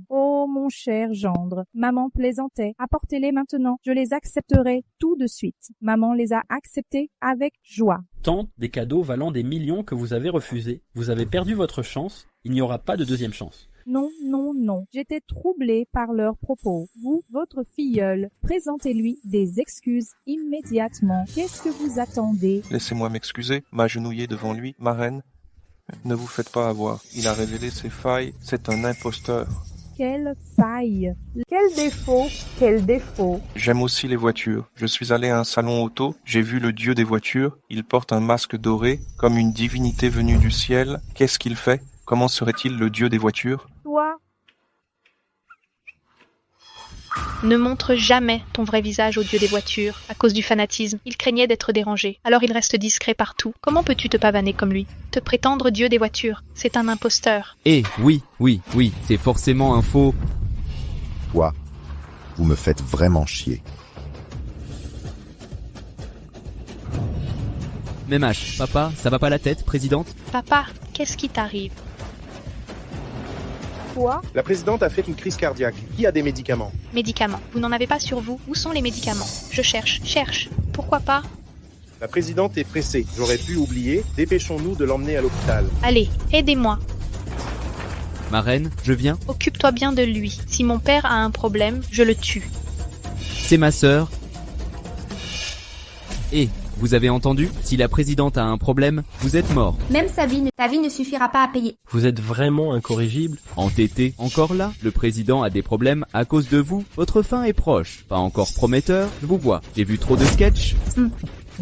Oh, mon cher gendre, maman plaisantait. Apportez-les maintenant, je les accepterai tout de suite. Maman les a acceptés avec joie. Tante, des cadeaux valant des millions que vous avez refusés. Vous avez perdu votre chance, il n'y aura pas de deuxième chance. Non. J'étais troublée par leurs propos. Vous, votre filleul, présentez-lui des excuses immédiatement. Qu'est-ce que vous attendez? Laissez-moi m'excuser, m'agenouiller devant lui, ma reine. Ne vous faites pas avoir. Il a révélé ses failles. C'est un imposteur. Quelle faille! Quel défaut! J'aime aussi les voitures. Je suis allé à un salon auto. J'ai vu le dieu des voitures. Il porte un masque doré, comme une divinité venue du ciel. Qu'est-ce qu'il fait? Comment serait-il le dieu des voitures? Toi, Ne montre jamais ton vrai visage au dieu des voitures, à cause du fanatisme. Il craignait d'être dérangé, alors il reste discret partout. Comment peux-tu te pavaner comme lui? Te prétendre dieu des voitures, c'est un imposteur. Eh, oui, c'est forcément un faux. Toi, vous me faites vraiment chier. Même âge. Papa, ça va pas la tête, présidente? Papa, qu'est-ce qui t'arrive? quoi? La présidente a fait une crise cardiaque. Qui a des médicaments? Médicaments. Vous n'en avez pas sur vous? Où sont les médicaments? Je cherche. Pourquoi pas? La présidente est pressée. J'aurais pu oublier. Dépêchons-nous de l'emmener à l'hôpital. Allez, aidez-moi. Ma reine, je viens. Occupe-toi bien de lui. Si mon père a un problème, je le tue. C'est ma sœur. Et, vous avez entendu? Si la présidente a un problème, vous êtes mort. Même ta vie ne suffira pas à payer. Vous êtes vraiment incorrigible? Entêté, encore là? Le président a des problèmes à cause de vous? Votre fin est proche. Pas encore prometteur, je vous vois. J'ai vu trop de sketchs.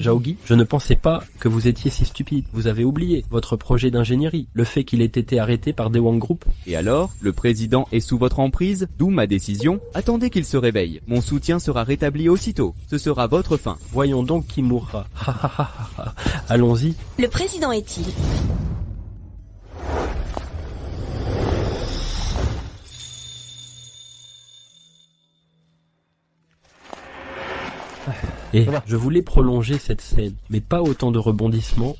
Zhaogi, je ne pensais pas que vous étiez si stupide. Vous avez oublié votre projet d'ingénierie, le fait qu'il ait été arrêté par Dewang Group. Et alors, le président est sous votre emprise, d'où ma décision. Attendez qu'il se réveille. Mon soutien sera rétabli aussitôt. Ce sera votre fin. Voyons donc qui mourra. Allons-y. Le président est-il? Et je voulais prolonger cette scène, mais pas autant de rebondissements.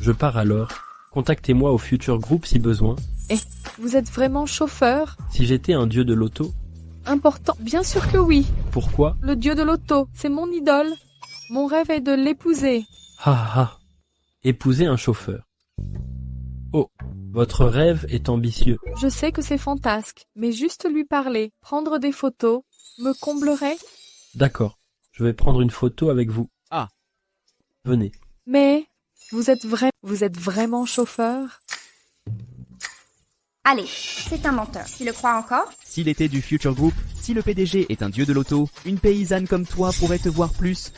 Je pars alors. Contactez-moi au Future Group si besoin. Eh, vous êtes vraiment chauffeur? Si j'étais un dieu de l'auto. Important, bien sûr que oui. Pourquoi? Le dieu de l'auto, c'est mon idole. Mon rêve est de l'épouser. Épouser un chauffeur. Oh, votre rêve est ambitieux. Je sais que c'est fantasque, mais juste lui parler, prendre des photos, me comblerait. D'accord, je vais prendre une photo avec vous. Ah. Venez. Mais, vous êtes vraiment chauffeur? Allez, c'est un menteur. Tu le crois encore? S'il était du Future Group, si le PDG est un dieu de l'auto, une paysanne comme toi pourrait te voir plus.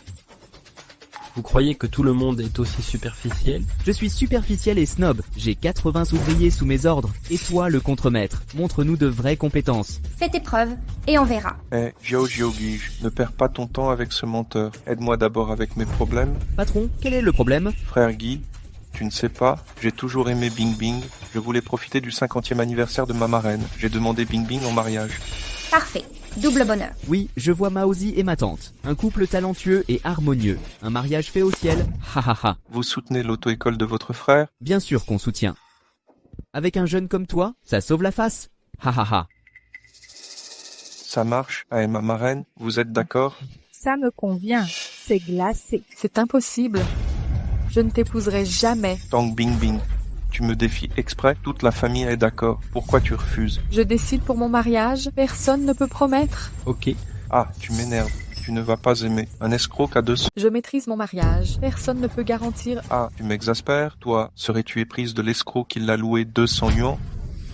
Vous croyez que tout le monde est aussi superficiel? Je suis superficiel et snob. J'ai 80 ouvriers sous mes ordres. Et toi, le contremaître, montre-nous de vraies compétences. Fais tes preuves et on verra. Xiaogi, ne perds pas ton temps avec ce menteur. Aide-moi d'abord avec mes problèmes. Patron, quel est le problème? Frère Guy, tu ne sais pas, j'ai toujours aimé Bing Bing. Je voulais profiter du 50e anniversaire de ma marraine. J'ai demandé Bing Bing en mariage. Parfait. Double bonheur. Oui, je vois Maozi et ma tante. Un couple talentueux et harmonieux. Un mariage fait au ciel. Ha ha ha. Vous soutenez l'auto-école de votre frère? Bien sûr qu'on soutient. Avec un jeune comme toi, ça sauve la face. Ha ha ha. Ça marche, ma marraine, vous êtes d'accord? Ça me convient. C'est glacé. C'est impossible. Je ne t'épouserai jamais. Tang Bing Bing, tu me défies exprès? Toute la famille est d'accord. Pourquoi tu refuses? Je décide pour mon mariage. Personne ne peut promettre. Ok. Ah, tu m'énerves. Tu ne vas pas aimer. Un escroc à 200. Je maîtrise mon mariage. Personne ne peut garantir. Ah, tu m'exaspères? Toi, serais-tu éprise de l'escroc qui l'a loué 200 yuans?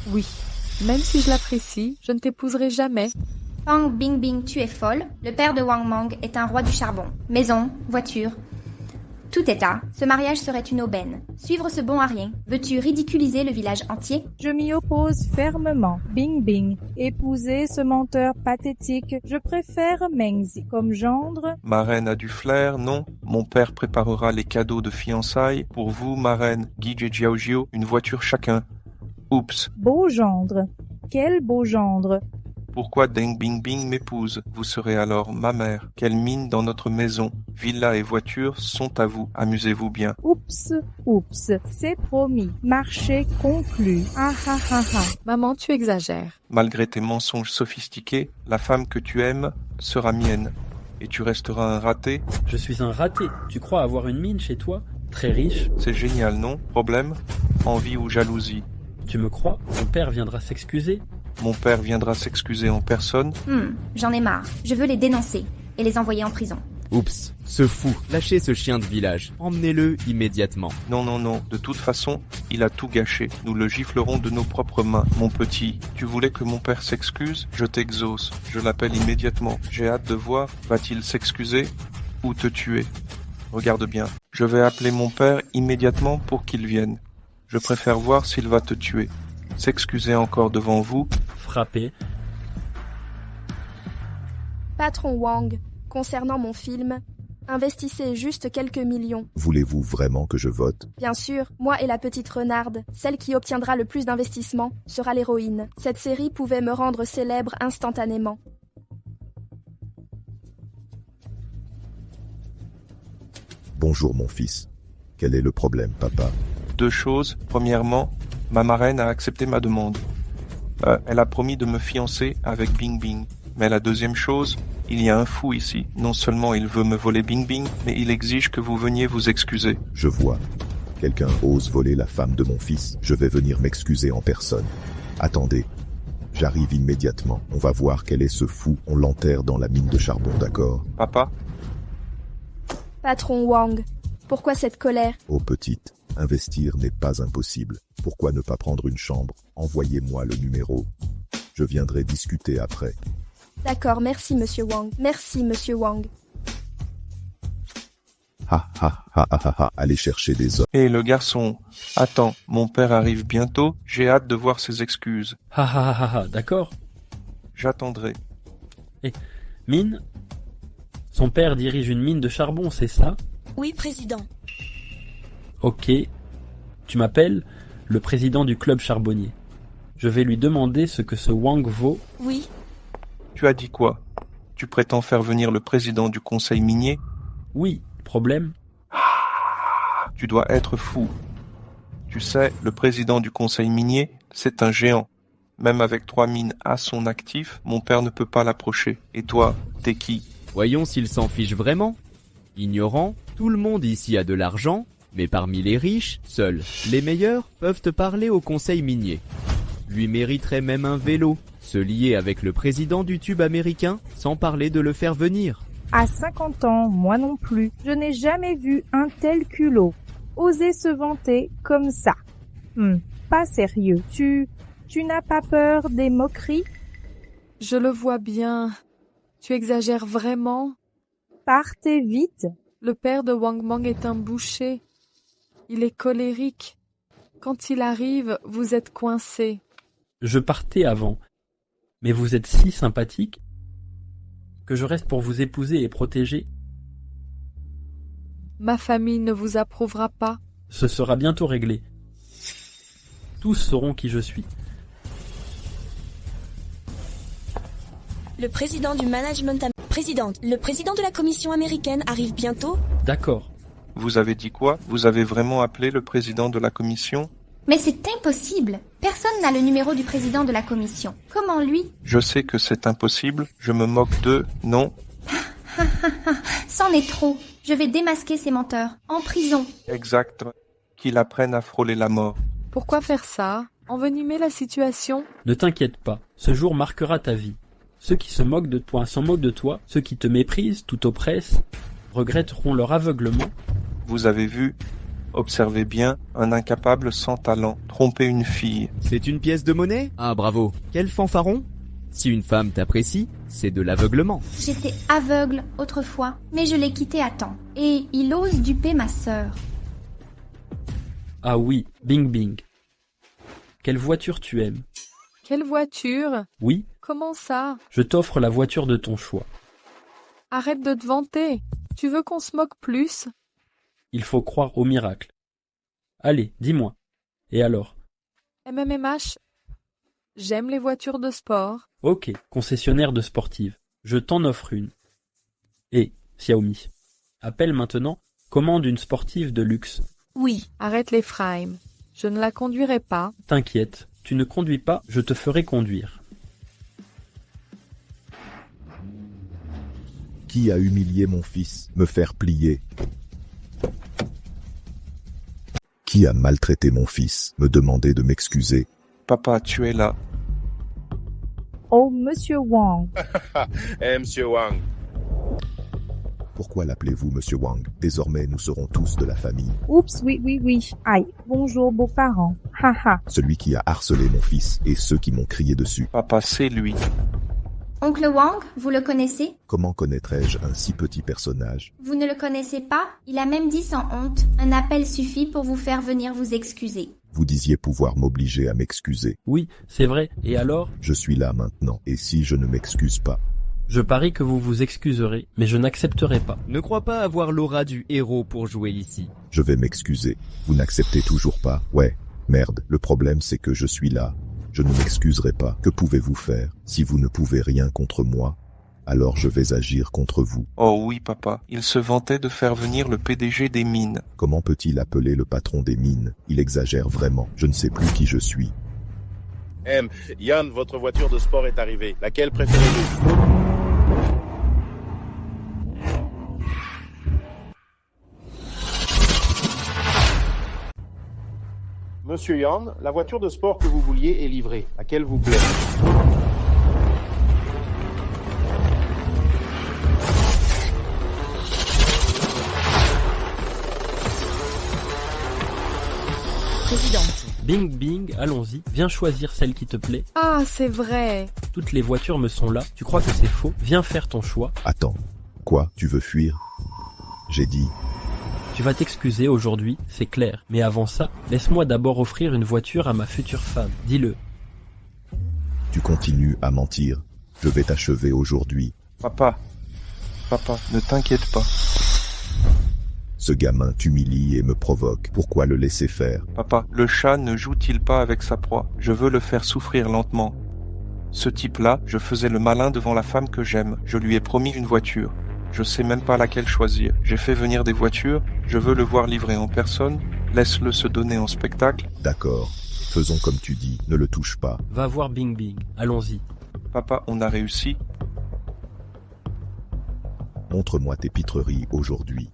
Oui. Même si je l'apprécie, je ne t'épouserai jamais. Tang Bing Bing, tu es folle. Le père de Wang Mang est un roi du charbon. Maison, voiture. Tout est là. Ce mariage serait une aubaine. Suivre ce bon à rien. Veux-tu ridiculiser le village entier? Je m'y oppose fermement. Bing Bing. Épouser ce menteur pathétique. Je préfère Mengzi comme gendre. Marraine a du flair, non? Mon père préparera les cadeaux de fiançailles. Pour vous, marraine, Guy et Jiaojio, une voiture chacun. Oups. Beau gendre. Quel beau gendre. Pourquoi Deng Bing Bing m'épouse? Vous serez alors ma mère. Quelle mine dans notre maison. Villa et voiture sont à vous. Amusez-vous bien. Oups, oups. C'est promis. Marché conclu. Ah ah ah ah. Maman, tu exagères. Malgré tes mensonges sophistiqués, la femme que tu aimes sera mienne. Et tu resteras un raté? Je suis un raté. Tu crois avoir une mine chez toi? Très riche. C'est génial, non? Problème? Envie ou jalousie? Tu me crois? Ton père viendra s'excuser? Mon père viendra s'excuser en personne? J'en ai marre. Je veux les dénoncer et les envoyer en prison. Oups, ce fou, lâchez ce chien de village. Emmenez-le immédiatement. Non, non, non. De toute façon, il a tout gâché. Nous le giflerons de nos propres mains. Mon petit, tu voulais que mon père s'excuse? Je t'exauce. Je l'appelle immédiatement. J'ai hâte de voir. Va-t-il s'excuser ou te tuer? Regarde bien. Je vais appeler mon père immédiatement pour qu'il vienne. Je préfère voir s'il va te tuer. S'excuser encore devant vous? Frapper. Patron Wang, concernant mon film, investissez juste quelques millions. Voulez-vous vraiment que je vote? Bien sûr, moi et la petite renarde, celle qui obtiendra le plus d'investissement, sera l'héroïne. Cette série pouvait me rendre célèbre instantanément. Bonjour mon fils. Quel est le problème, papa? 2 choses. Premièrement, ma marraine a accepté ma demande. Elle a promis de me fiancer avec Bing Bing. Mais la deuxième chose, il y a un fou ici. Non seulement il veut me voler Bing Bing, mais il exige que vous veniez vous excuser. Je vois. Quelqu'un ose voler la femme de mon fils. Je vais venir m'excuser en personne. Attendez. J'arrive immédiatement. On va voir quel est ce fou. On l'enterre dans la mine de charbon, d'accord? Papa? Patron Wang, pourquoi cette colère? Oh petite, investir n'est pas impossible. Pourquoi ne pas prendre une chambre? Envoyez-moi le numéro. Je viendrai discuter après. D'accord, merci monsieur Wang. Merci monsieur Wang. Ha ha ha ha ha ha, allez chercher des hommes. Hé le garçon, attends, mon père arrive bientôt, j'ai hâte de voir ses excuses. Ha ha ha ha, d'accord. J'attendrai. Mine? Son père dirige une mine de charbon, c'est ça? Oui, président. Ok. Tu m'appelles le président du club charbonnier. Je vais lui demander ce que ce Wang vaut. Oui. Tu as dit quoi? Tu prétends faire venir le président du conseil minier? Oui. Problème? Tu dois être fou. Tu sais, le président du conseil minier, c'est un géant. Même avec 3 mines à son actif, mon père ne peut pas l'approcher. Et toi, t'es qui? Voyons s'il s'en fiche vraiment. Ignorant, tout le monde ici a de l'argent, mais parmi les riches, seuls les meilleurs peuvent te parler au conseil minier. Lui mériterait même un vélo, se lier avec le président du tube américain, sans parler de le faire venir. À 50 ans, moi non plus, je n'ai jamais vu un tel culot. Oser se vanter comme ça. Pas sérieux. Tu n'as pas peur des moqueries? Je le vois bien. Tu exagères vraiment? Partez vite. Le père de Wang Mang est un boucher. Il est colérique. Quand il arrive, vous êtes coincé. Je partais avant, mais vous êtes si sympathique que je reste pour vous épouser et protéger. Ma famille ne vous approuvera pas. Ce sera bientôt réglé. Tous sauront qui je suis. Le président du management... Le président de la commission américaine arrive bientôt. D'accord. Vous avez dit quoi? Vous avez vraiment appelé le président de la commission? Mais c'est impossible. Personne n'a le numéro du président de la commission. Comment lui? Je sais que c'est impossible. Je me moque d'eux. Non. C'en est trop. Je vais démasquer ces menteurs. En prison. Exact. Qu'ils apprennent à frôler la mort. Pourquoi faire ça? Envenimer la situation? Ne t'inquiète pas, ce jour marquera ta vie. Ceux qui se moquent de toi s'en moquent de toi, ceux qui te méprisent, tout oppressent, regretteront leur aveuglement. Vous avez vu? Observez bien, un incapable sans talent, tromper une fille. C'est une pièce de monnaie? Ah bravo. Quel fanfaron? Si une femme t'apprécie, c'est de l'aveuglement. J'étais aveugle autrefois, mais je l'ai quitté à temps. Et il ose duper ma sœur. Ah oui, Bing Bing. Quelle voiture tu aimes? Quelle voiture? Oui, Comment ça? je t'offre la voiture de ton choix. Arrête de te vanter. Tu veux qu'on se moque plus? Il faut croire au miracle. Allez, dis-moi. Et alors? MMMH, j'aime les voitures de sport. Ok, concessionnaire de sportive. Je t'en offre une. Et, Xiaomi, appelle maintenant, commande une sportive de luxe. Oui. Arrête les frames. Je ne la conduirai pas. T'inquiète, tu ne conduis pas, je te ferai conduire. Qui a humilié mon fils? Me faire plier. Qui a maltraité mon fils? Me demander de m'excuser. Papa, tu es là. Oh, Monsieur Wang. Monsieur Wang. Pourquoi l'appelez-vous Monsieur Wang? Désormais, nous serons tous de la famille. Oups, oui. Aïe, bonjour beaux-parents. Haha. Celui qui a harcelé mon fils et ceux qui m'ont crié dessus. Papa, c'est lui. Oncle Wang, vous le connaissez? Comment connaîtrais-je un si petit personnage? Vous ne le connaissez pas? Il a même dit sans honte, un appel suffit pour vous faire venir vous excuser. Vous disiez pouvoir m'obliger à m'excuser. Oui, c'est vrai. Et alors? Je suis là maintenant. Et si je ne m'excuse pas? Je parie que vous vous excuserez, mais je n'accepterai pas. Ne crois pas avoir l'aura du héros pour jouer ici. Je vais m'excuser. Vous n'acceptez toujours pas? Ouais. Merde. Le problème c'est que je suis là. Je ne m'excuserai pas. Que pouvez-vous faire? Si vous ne pouvez rien contre moi, alors je vais agir contre vous. Oh oui, papa. Il se vantait de faire venir le PDG des mines. Comment peut-il appeler le patron des mines? Il exagère vraiment. Je ne sais plus qui je suis. Yann, votre voiture de sport est arrivée. Laquelle préférez-vous? Monsieur Yann, la voiture de sport que vous vouliez est livrée. Laquelle vous plaît? Présidente. Bing Bing, allons-y, viens choisir celle qui te plaît. Ah, c'est vrai. Toutes les voitures me sont là, tu crois que c'est faux? Viens faire ton choix. Attends. Quoi? Tu veux fuir? J'ai dit... Tu vas t'excuser aujourd'hui, c'est clair. Mais avant ça, laisse-moi d'abord offrir une voiture à ma future femme. Dis-le. Tu continues à mentir. Je vais t'achever aujourd'hui. Papa, ne t'inquiète pas. Ce gamin t'humilie et me provoque. Pourquoi le laisser faire? Papa, le chat ne joue-t-il pas avec sa proie? Je veux le faire souffrir lentement. Ce type-là, je faisais le malin devant la femme que j'aime. Je lui ai promis une voiture. Je sais même pas laquelle choisir. J'ai fait venir des voitures. Je veux le voir livrer en personne. Laisse-le se donner en spectacle. D'accord. Faisons comme tu dis. Ne le touche pas. Va voir Bing Bing. Allons-y. Papa, on a réussi. Montre-moi tes pitreries aujourd'hui.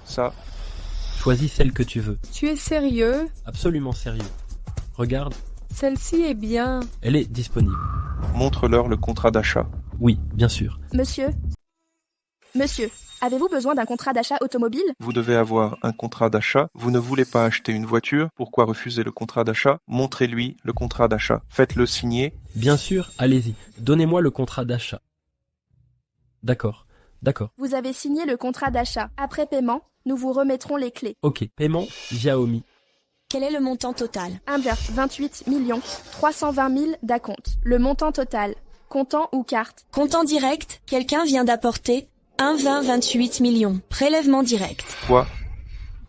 Ça. Choisis celle que tu veux. Tu es sérieux? Absolument sérieux. Regarde. Celle-ci est bien. Elle est disponible. Montre-leur le contrat d'achat. Oui, bien sûr. Monsieur, Monsieur, avez-vous besoin d'un contrat d'achat automobile? Vous devez avoir un contrat d'achat. Vous ne voulez pas acheter une voiture. Pourquoi refuser le contrat d'achat? Montrez-lui le contrat d'achat. Faites-le signer. Bien sûr, allez-y. Donnez-moi le contrat d'achat. D'accord, d'accord. Vous avez signé le contrat d'achat. Après paiement, nous vous remettrons les clés. Ok, paiement, Xiaomi. Quel est le montant total? 1,28 320 000 d'acompte. Le montant total, comptant ou carte? Comptant direct, quelqu'un vient d'apporter 1,28 millions. Prélèvement direct. Quoi?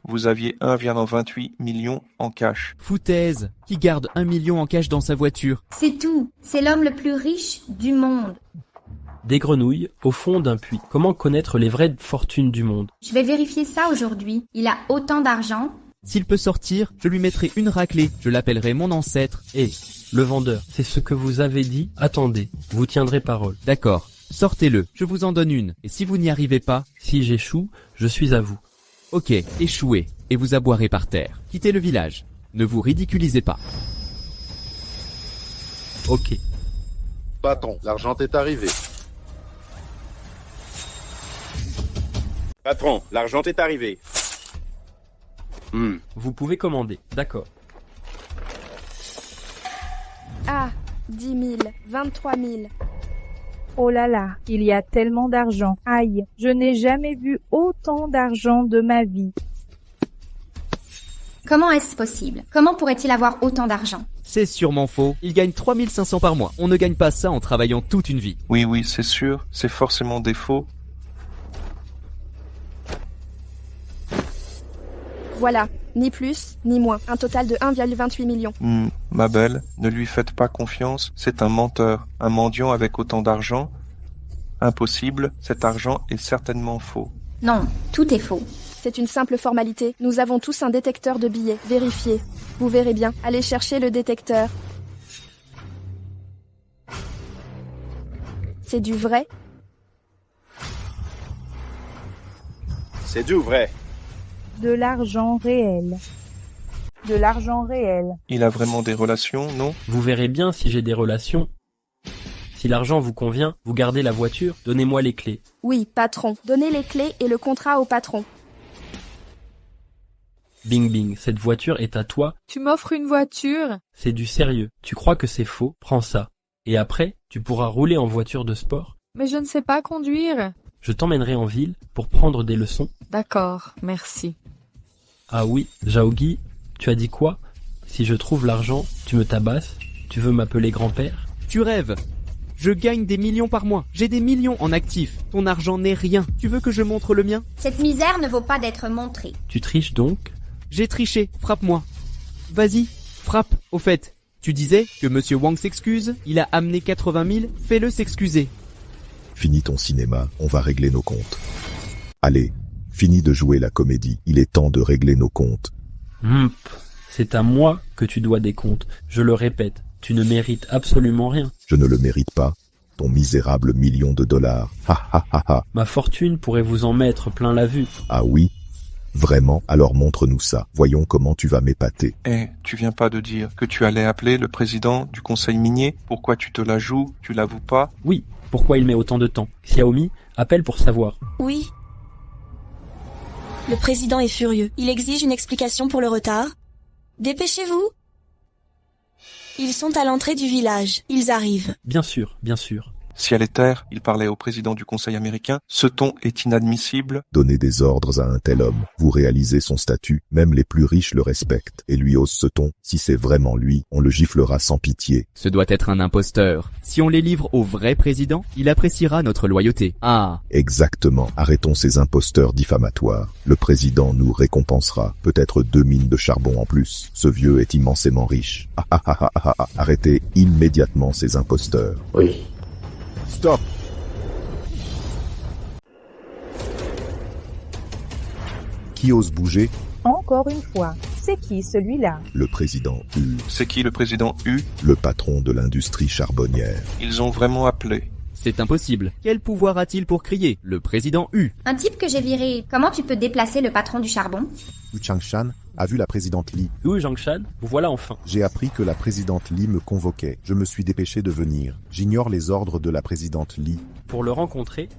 Vous aviez 1,28 million en cash. Foutaise. Qui garde 1 million en cash dans sa voiture? C'est tout. C'est l'homme le plus riche du monde. Des grenouilles au fond d'un puits. Comment connaître les vraies fortunes du monde? Je vais vérifier ça aujourd'hui. Il a autant d'argent. S'il peut sortir, je lui mettrai une raclée. Je l'appellerai mon ancêtre. Le vendeur, c'est ce que vous avez dit? Attendez, vous tiendrez parole. D'accord. Sortez-le. Je vous en donne une. Et si vous n'y arrivez pas? Si j'échoue, je suis à vous. Ok, échouez. Et vous aboierez par terre. Quittez le village. Ne vous ridiculisez pas. Ok. Patron, l'argent est arrivé. Patron, l'argent est arrivé. Vous pouvez commander, d'accord. Ah, 10 000, 23 000. Oh là là, il y a tellement d'argent. Aïe, je n'ai jamais vu autant d'argent de ma vie. Comment est-ce possible? Comment pourrait-il avoir autant d'argent? C'est sûrement faux. Il gagne 3500 par mois. On ne gagne pas ça en travaillant toute une vie. Oui, c'est sûr. C'est forcément des faux. Voilà, ni plus, ni moins. Un total de 1,28 million. Ma belle, ne lui faites pas confiance. C'est un menteur. Un mendiant avec autant d'argent. Impossible. Cet argent est certainement faux. Non, tout est faux. C'est une simple formalité. Nous avons tous un détecteur de billets. Vérifiez. Vous verrez bien. Allez chercher le détecteur. C'est du vrai? C'est du vrai. De l'argent réel. De l'argent réel. Il a vraiment des relations, non? Vous verrez bien si j'ai des relations. Si l'argent vous convient, vous gardez la voiture, donnez-moi les clés. Oui, patron. Donnez les clés et le contrat au patron. Bing bing, cette voiture est à toi. Tu m'offres une voiture? C'est du sérieux. Tu crois que c'est faux? Prends ça. Et après, tu pourras rouler en voiture de sport. Mais je ne sais pas conduire. Je t'emmènerai en ville pour prendre des leçons. D'accord, merci. Ah oui, Xiaogi, tu as dit quoi? Si je trouve l'argent, tu me tabasses? Tu veux m'appeler grand-père? Tu rêves. Je gagne des millions par mois. J'ai des millions en actifs. Ton argent n'est rien. Tu veux que je montre le mien? Cette misère ne vaut pas d'être montrée. Tu triches donc? J'ai triché. Frappe-moi. Vas-y, frappe. Au fait, tu disais que Monsieur Wang s'excuse? Il a amené 80 000. Fais-le s'excuser. Finis ton cinéma, on va régler nos comptes. Allez, finis de jouer la comédie, il est temps de régler nos comptes. C'est à moi que tu dois des comptes. Je le répète, tu ne mérites absolument rien. Je ne le mérite pas, ton misérable $1 million. Ha ha ha ha. Ma fortune pourrait vous en mettre plein la vue. Ah oui? Vraiment? Alors montre-nous ça, voyons comment tu vas m'épater. Tu viens pas de dire que tu allais appeler le président du conseil minier? Pourquoi tu te la joues? Tu l'avoues pas? Oui. Pourquoi il met autant de temps? Xiaomi, appelle pour savoir. Oui. Le président est furieux. Il exige une explication pour le retard. Dépêchez-vous. Ils sont à l'entrée du village. Ils arrivent. Bien sûr, bien sûr. Ciel et terre, il parlait au président du conseil américain. Ce ton est inadmissible. Donnez des ordres à un tel homme. Vous réalisez son statut. Même les plus riches le respectent. Et lui ose ce ton. Si c'est vraiment lui, on le giflera sans pitié. Ce doit être un imposteur. Si on les livre au vrai président, il appréciera notre loyauté. Ah. Exactement. Arrêtons ces imposteurs diffamatoires. Le président nous récompensera. Peut-être 2 mines de charbon en plus. Ce vieux est immensément riche. Arrêtez immédiatement ces imposteurs. Oui. Stop! Qui ose bouger? Encore une fois, c'est qui celui-là? Le président U. C'est qui le président U? Le patron de l'industrie charbonnière. Ils ont vraiment appelé. C'est impossible. Quel pouvoir a-t-il pour crier? Le président U. Un type que j'ai viré. Comment tu peux déplacer le patron du charbon? Wu Changshan a vu la présidente Li. Wu Changshan, vous voilà enfin. J'ai appris que la présidente Li me convoquait. Je me suis dépêché de venir. J'ignore les ordres de la présidente Li. Pour le rencontrer,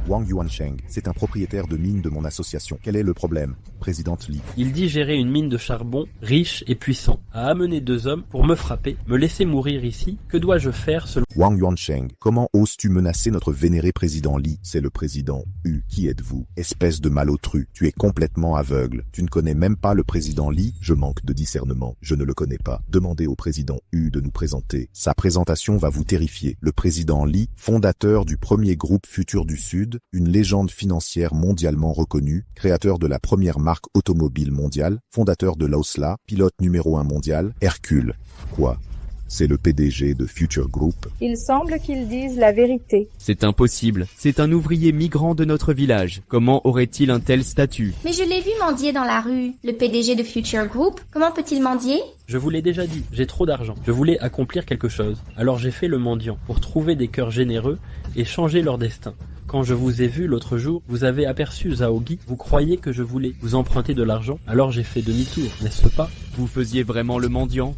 Wang Yuansheng, c'est un propriétaire de mine de mon association. Quel est le problème? Présidente Li. Il dit gérer une mine de charbon, riche et puissant, a amené 2 hommes pour me frapper, me laisser mourir ici. Que dois-je faire selon... Wang Yuansheng, comment oses-tu menacer notre vénéré président Li? C'est le président Hu. Qui êtes-vous? Espèce de malotru, tu es complètement aveugle. Tu ne connais même pas le président Li? Je manque de discernement, je ne le connais pas. Demandez au président Hu de nous présenter. Sa présentation va vous terrifier. Le président Li, fondateur du premier groupe Futur du Sud, une légende financière mondialement reconnue, créateur de la première marque automobile mondiale, fondateur de Laosla, pilote numéro 1 mondial, Hercule. Quoi? C'est le PDG de Future Group. Il semble qu'ils disent la vérité. C'est impossible. C'est un ouvrier migrant de notre village. Comment aurait-il un tel statut? Mais je l'ai vu mendier dans la rue. Le PDG de Future Group, comment peut-il mendier? Je vous l'ai déjà dit, j'ai trop d'argent. Je voulais accomplir quelque chose. Alors j'ai fait le mendiant pour trouver des cœurs généreux et changer leur destin. Quand je vous ai vu l'autre jour, vous avez aperçu Zhaogi, vous croyez que je voulais vous emprunter de l'argent, alors j'ai fait demi-tour, n'est-ce pas? Vous faisiez vraiment le mendiant?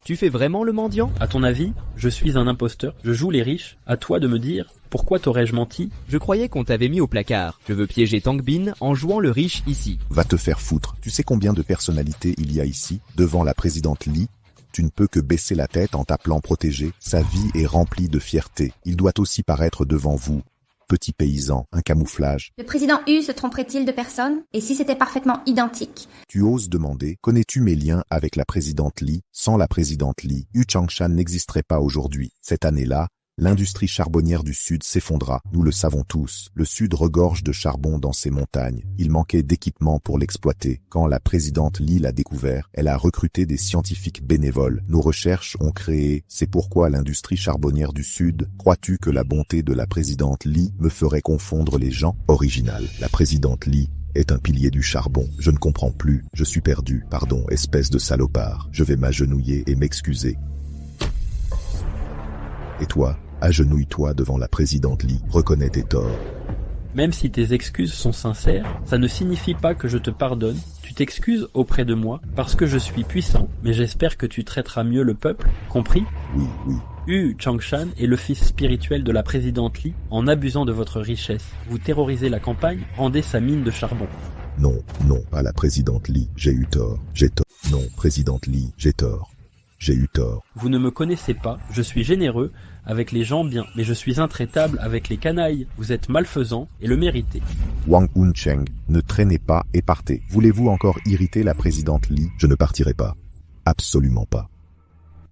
Tu fais vraiment le mendiant? À ton avis, je suis un imposteur, je joue les riches, à toi de me dire, pourquoi t'aurais-je menti? Je croyais qu'on t'avait mis au placard. Je veux piéger Tang Bin en jouant le riche ici. Va te faire foutre. Tu sais combien de personnalités il y a ici, devant la présidente Li? Tu ne peux que baisser la tête en t'appelant protégé. Sa vie est remplie de fierté. Il doit aussi paraître devant vous. Petit paysan, un camouflage. Le président Hu se tromperait-il de personne? Et si c'était parfaitement identique? Tu oses demander, connais-tu mes liens avec la présidente Li? Sans la présidente Li, Hu Changshan n'existerait pas aujourd'hui. Cette année-là, l'industrie charbonnière du Sud s'effondra, nous le savons tous. Le Sud regorge de charbon dans ses montagnes. Il manquait d'équipements pour l'exploiter. Quand la présidente Li l'a découvert, elle a recruté des scientifiques bénévoles. Nos recherches ont créé, c'est pourquoi l'industrie charbonnière du Sud. Crois-tu que la bonté de la présidente Li me ferait confondre les gens? Original, la présidente Li est un pilier du charbon. Je ne comprends plus, je suis perdu. Pardon, espèce de salopard. Je vais m'agenouiller et m'excuser. Et toi? Agenouille-toi devant la présidente Li, reconnais tes torts. Même si tes excuses sont sincères, ça ne signifie pas que je te pardonne. Tu t'excuses auprès de moi parce que je suis puissant, mais j'espère que tu traiteras mieux le peuple, compris? Oui, oui. Hu Changshan est le fils spirituel de la présidente Li. En abusant de votre richesse, vous terrorisez la campagne, rendez sa mine de charbon. Non, non, pas la présidente Li, j'ai eu tort, j'ai tort. Non, présidente Li, j'ai tort. J'ai eu tort. Vous ne me connaissez pas, je suis généreux avec les gens bien, mais je suis intraitable avec les canailles. Vous êtes malfaisant et le méritez. Wang Yuansheng, ne traînez pas et partez. Voulez-vous encore irriter la présidente Li? Je ne partirai pas. Absolument pas.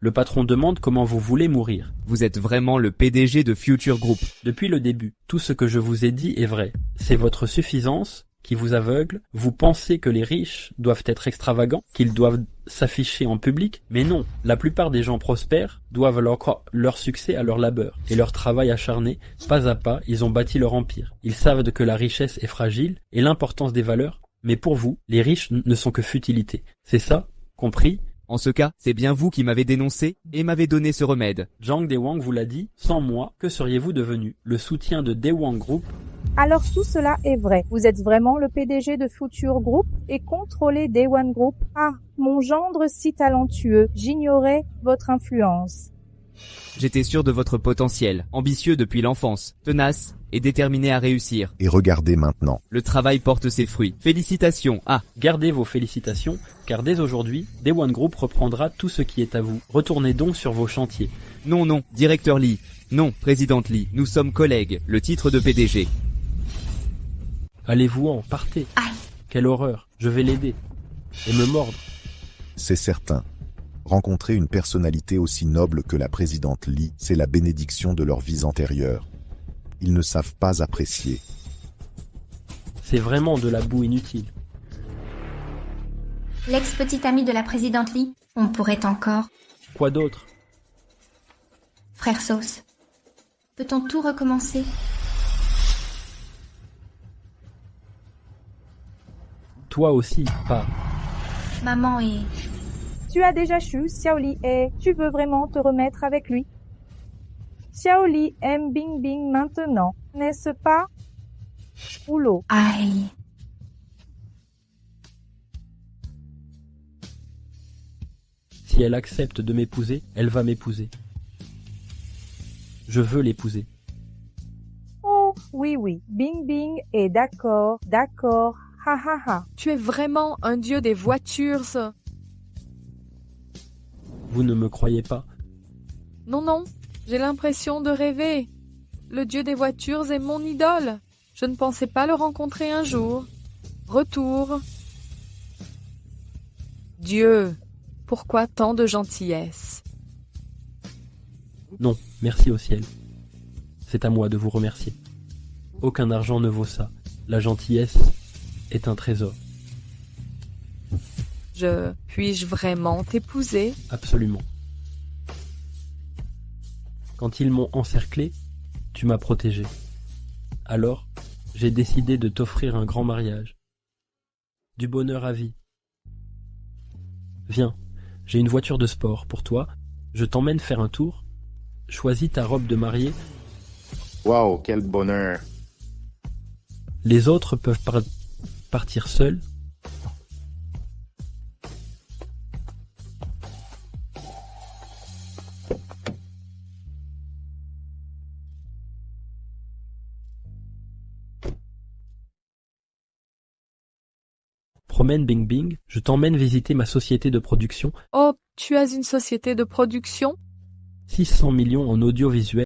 Le patron demande comment vous voulez mourir. Vous êtes vraiment le PDG de Future Group. Depuis le début, tout ce que je vous ai dit est vrai. C'est votre suffisance qui vous aveugle. Vous pensez que les riches doivent être extravagants, qu'ils doivent s'afficher en public, mais non. La plupart des gens prospères doivent leur succès à leur labeur et leur travail acharné. Pas à pas, ils ont bâti leur empire. Ils savent que la richesse est fragile et l'importance des valeurs, mais pour vous, les riches ne sont que futilité. C'est ça, compris? En ce cas, c'est bien vous qui m'avez dénoncé et m'avez donné ce remède. Zhang Dewang vous l'a dit, sans moi, que seriez-vous devenu? Le soutien de Dewang Group. Alors tout cela est vrai. Vous êtes vraiment le PDG de Future Group et contrôlez Daewon Group. Ah, mon gendre si talentueux, j'ignorais votre influence. J'étais sûr de votre potentiel, ambitieux depuis l'enfance, tenace et déterminé à réussir. Et regardez maintenant. Le travail porte ses fruits. Félicitations. Ah, gardez vos félicitations, car dès aujourd'hui, Daewon Group reprendra tout ce qui est à vous. Retournez donc sur vos chantiers. Non, non, directeur Li. Non, présidente Li. Nous sommes collègues. Le titre de PDG. Allez-vous-en, partez. Aïe. Quelle horreur. Je vais l'aider. Et me mordre. C'est certain. Rencontrer une personnalité aussi noble que la présidente Li, c'est la bénédiction de leurs vies antérieures. Ils ne savent pas apprécier. C'est vraiment de la boue inutile. L'ex-petite amie de la présidente Li, on pourrait encore... Quoi d'autre? Frère Sauce, peut-on tout recommencer? Toi aussi, pas. Maman et... Tu as déjà su Xiaoli et tu veux vraiment te remettre avec lui? Xiaoli aime Bing Bing maintenant, n'est-ce pas? Oulot. Aïe. Si elle accepte de m'épouser, elle va m'épouser. Je veux l'épouser. Oh, Oui, oui, Bing Bing est d'accord, d'accord, ha ha ha. Tu es vraiment un dieu des voitures. Vous ne me croyez pas? Non, non, j'ai l'impression de rêver. Le dieu des voitures est mon idole. Je ne pensais pas le rencontrer un jour. Retour. Dieu, pourquoi tant de gentillesse? Non, merci au ciel. C'est à moi de vous remercier. Aucun argent ne vaut ça. La gentillesse est un trésor. Puis-je vraiment t'épouser? Absolument. Quand ils m'ont encerclé, tu m'as protégé. Alors, j'ai décidé de t'offrir un grand mariage. Du bonheur à vie. Viens, j'ai une voiture de sport pour toi. Je t'emmène faire un tour. Choisis ta robe de mariée. Waouh, quel bonheur. Les autres peuvent partir seuls. Promène Bing Bing, je t'emmène visiter ma société de production. Oh, tu as une société de production? 600 millions en audiovisuel.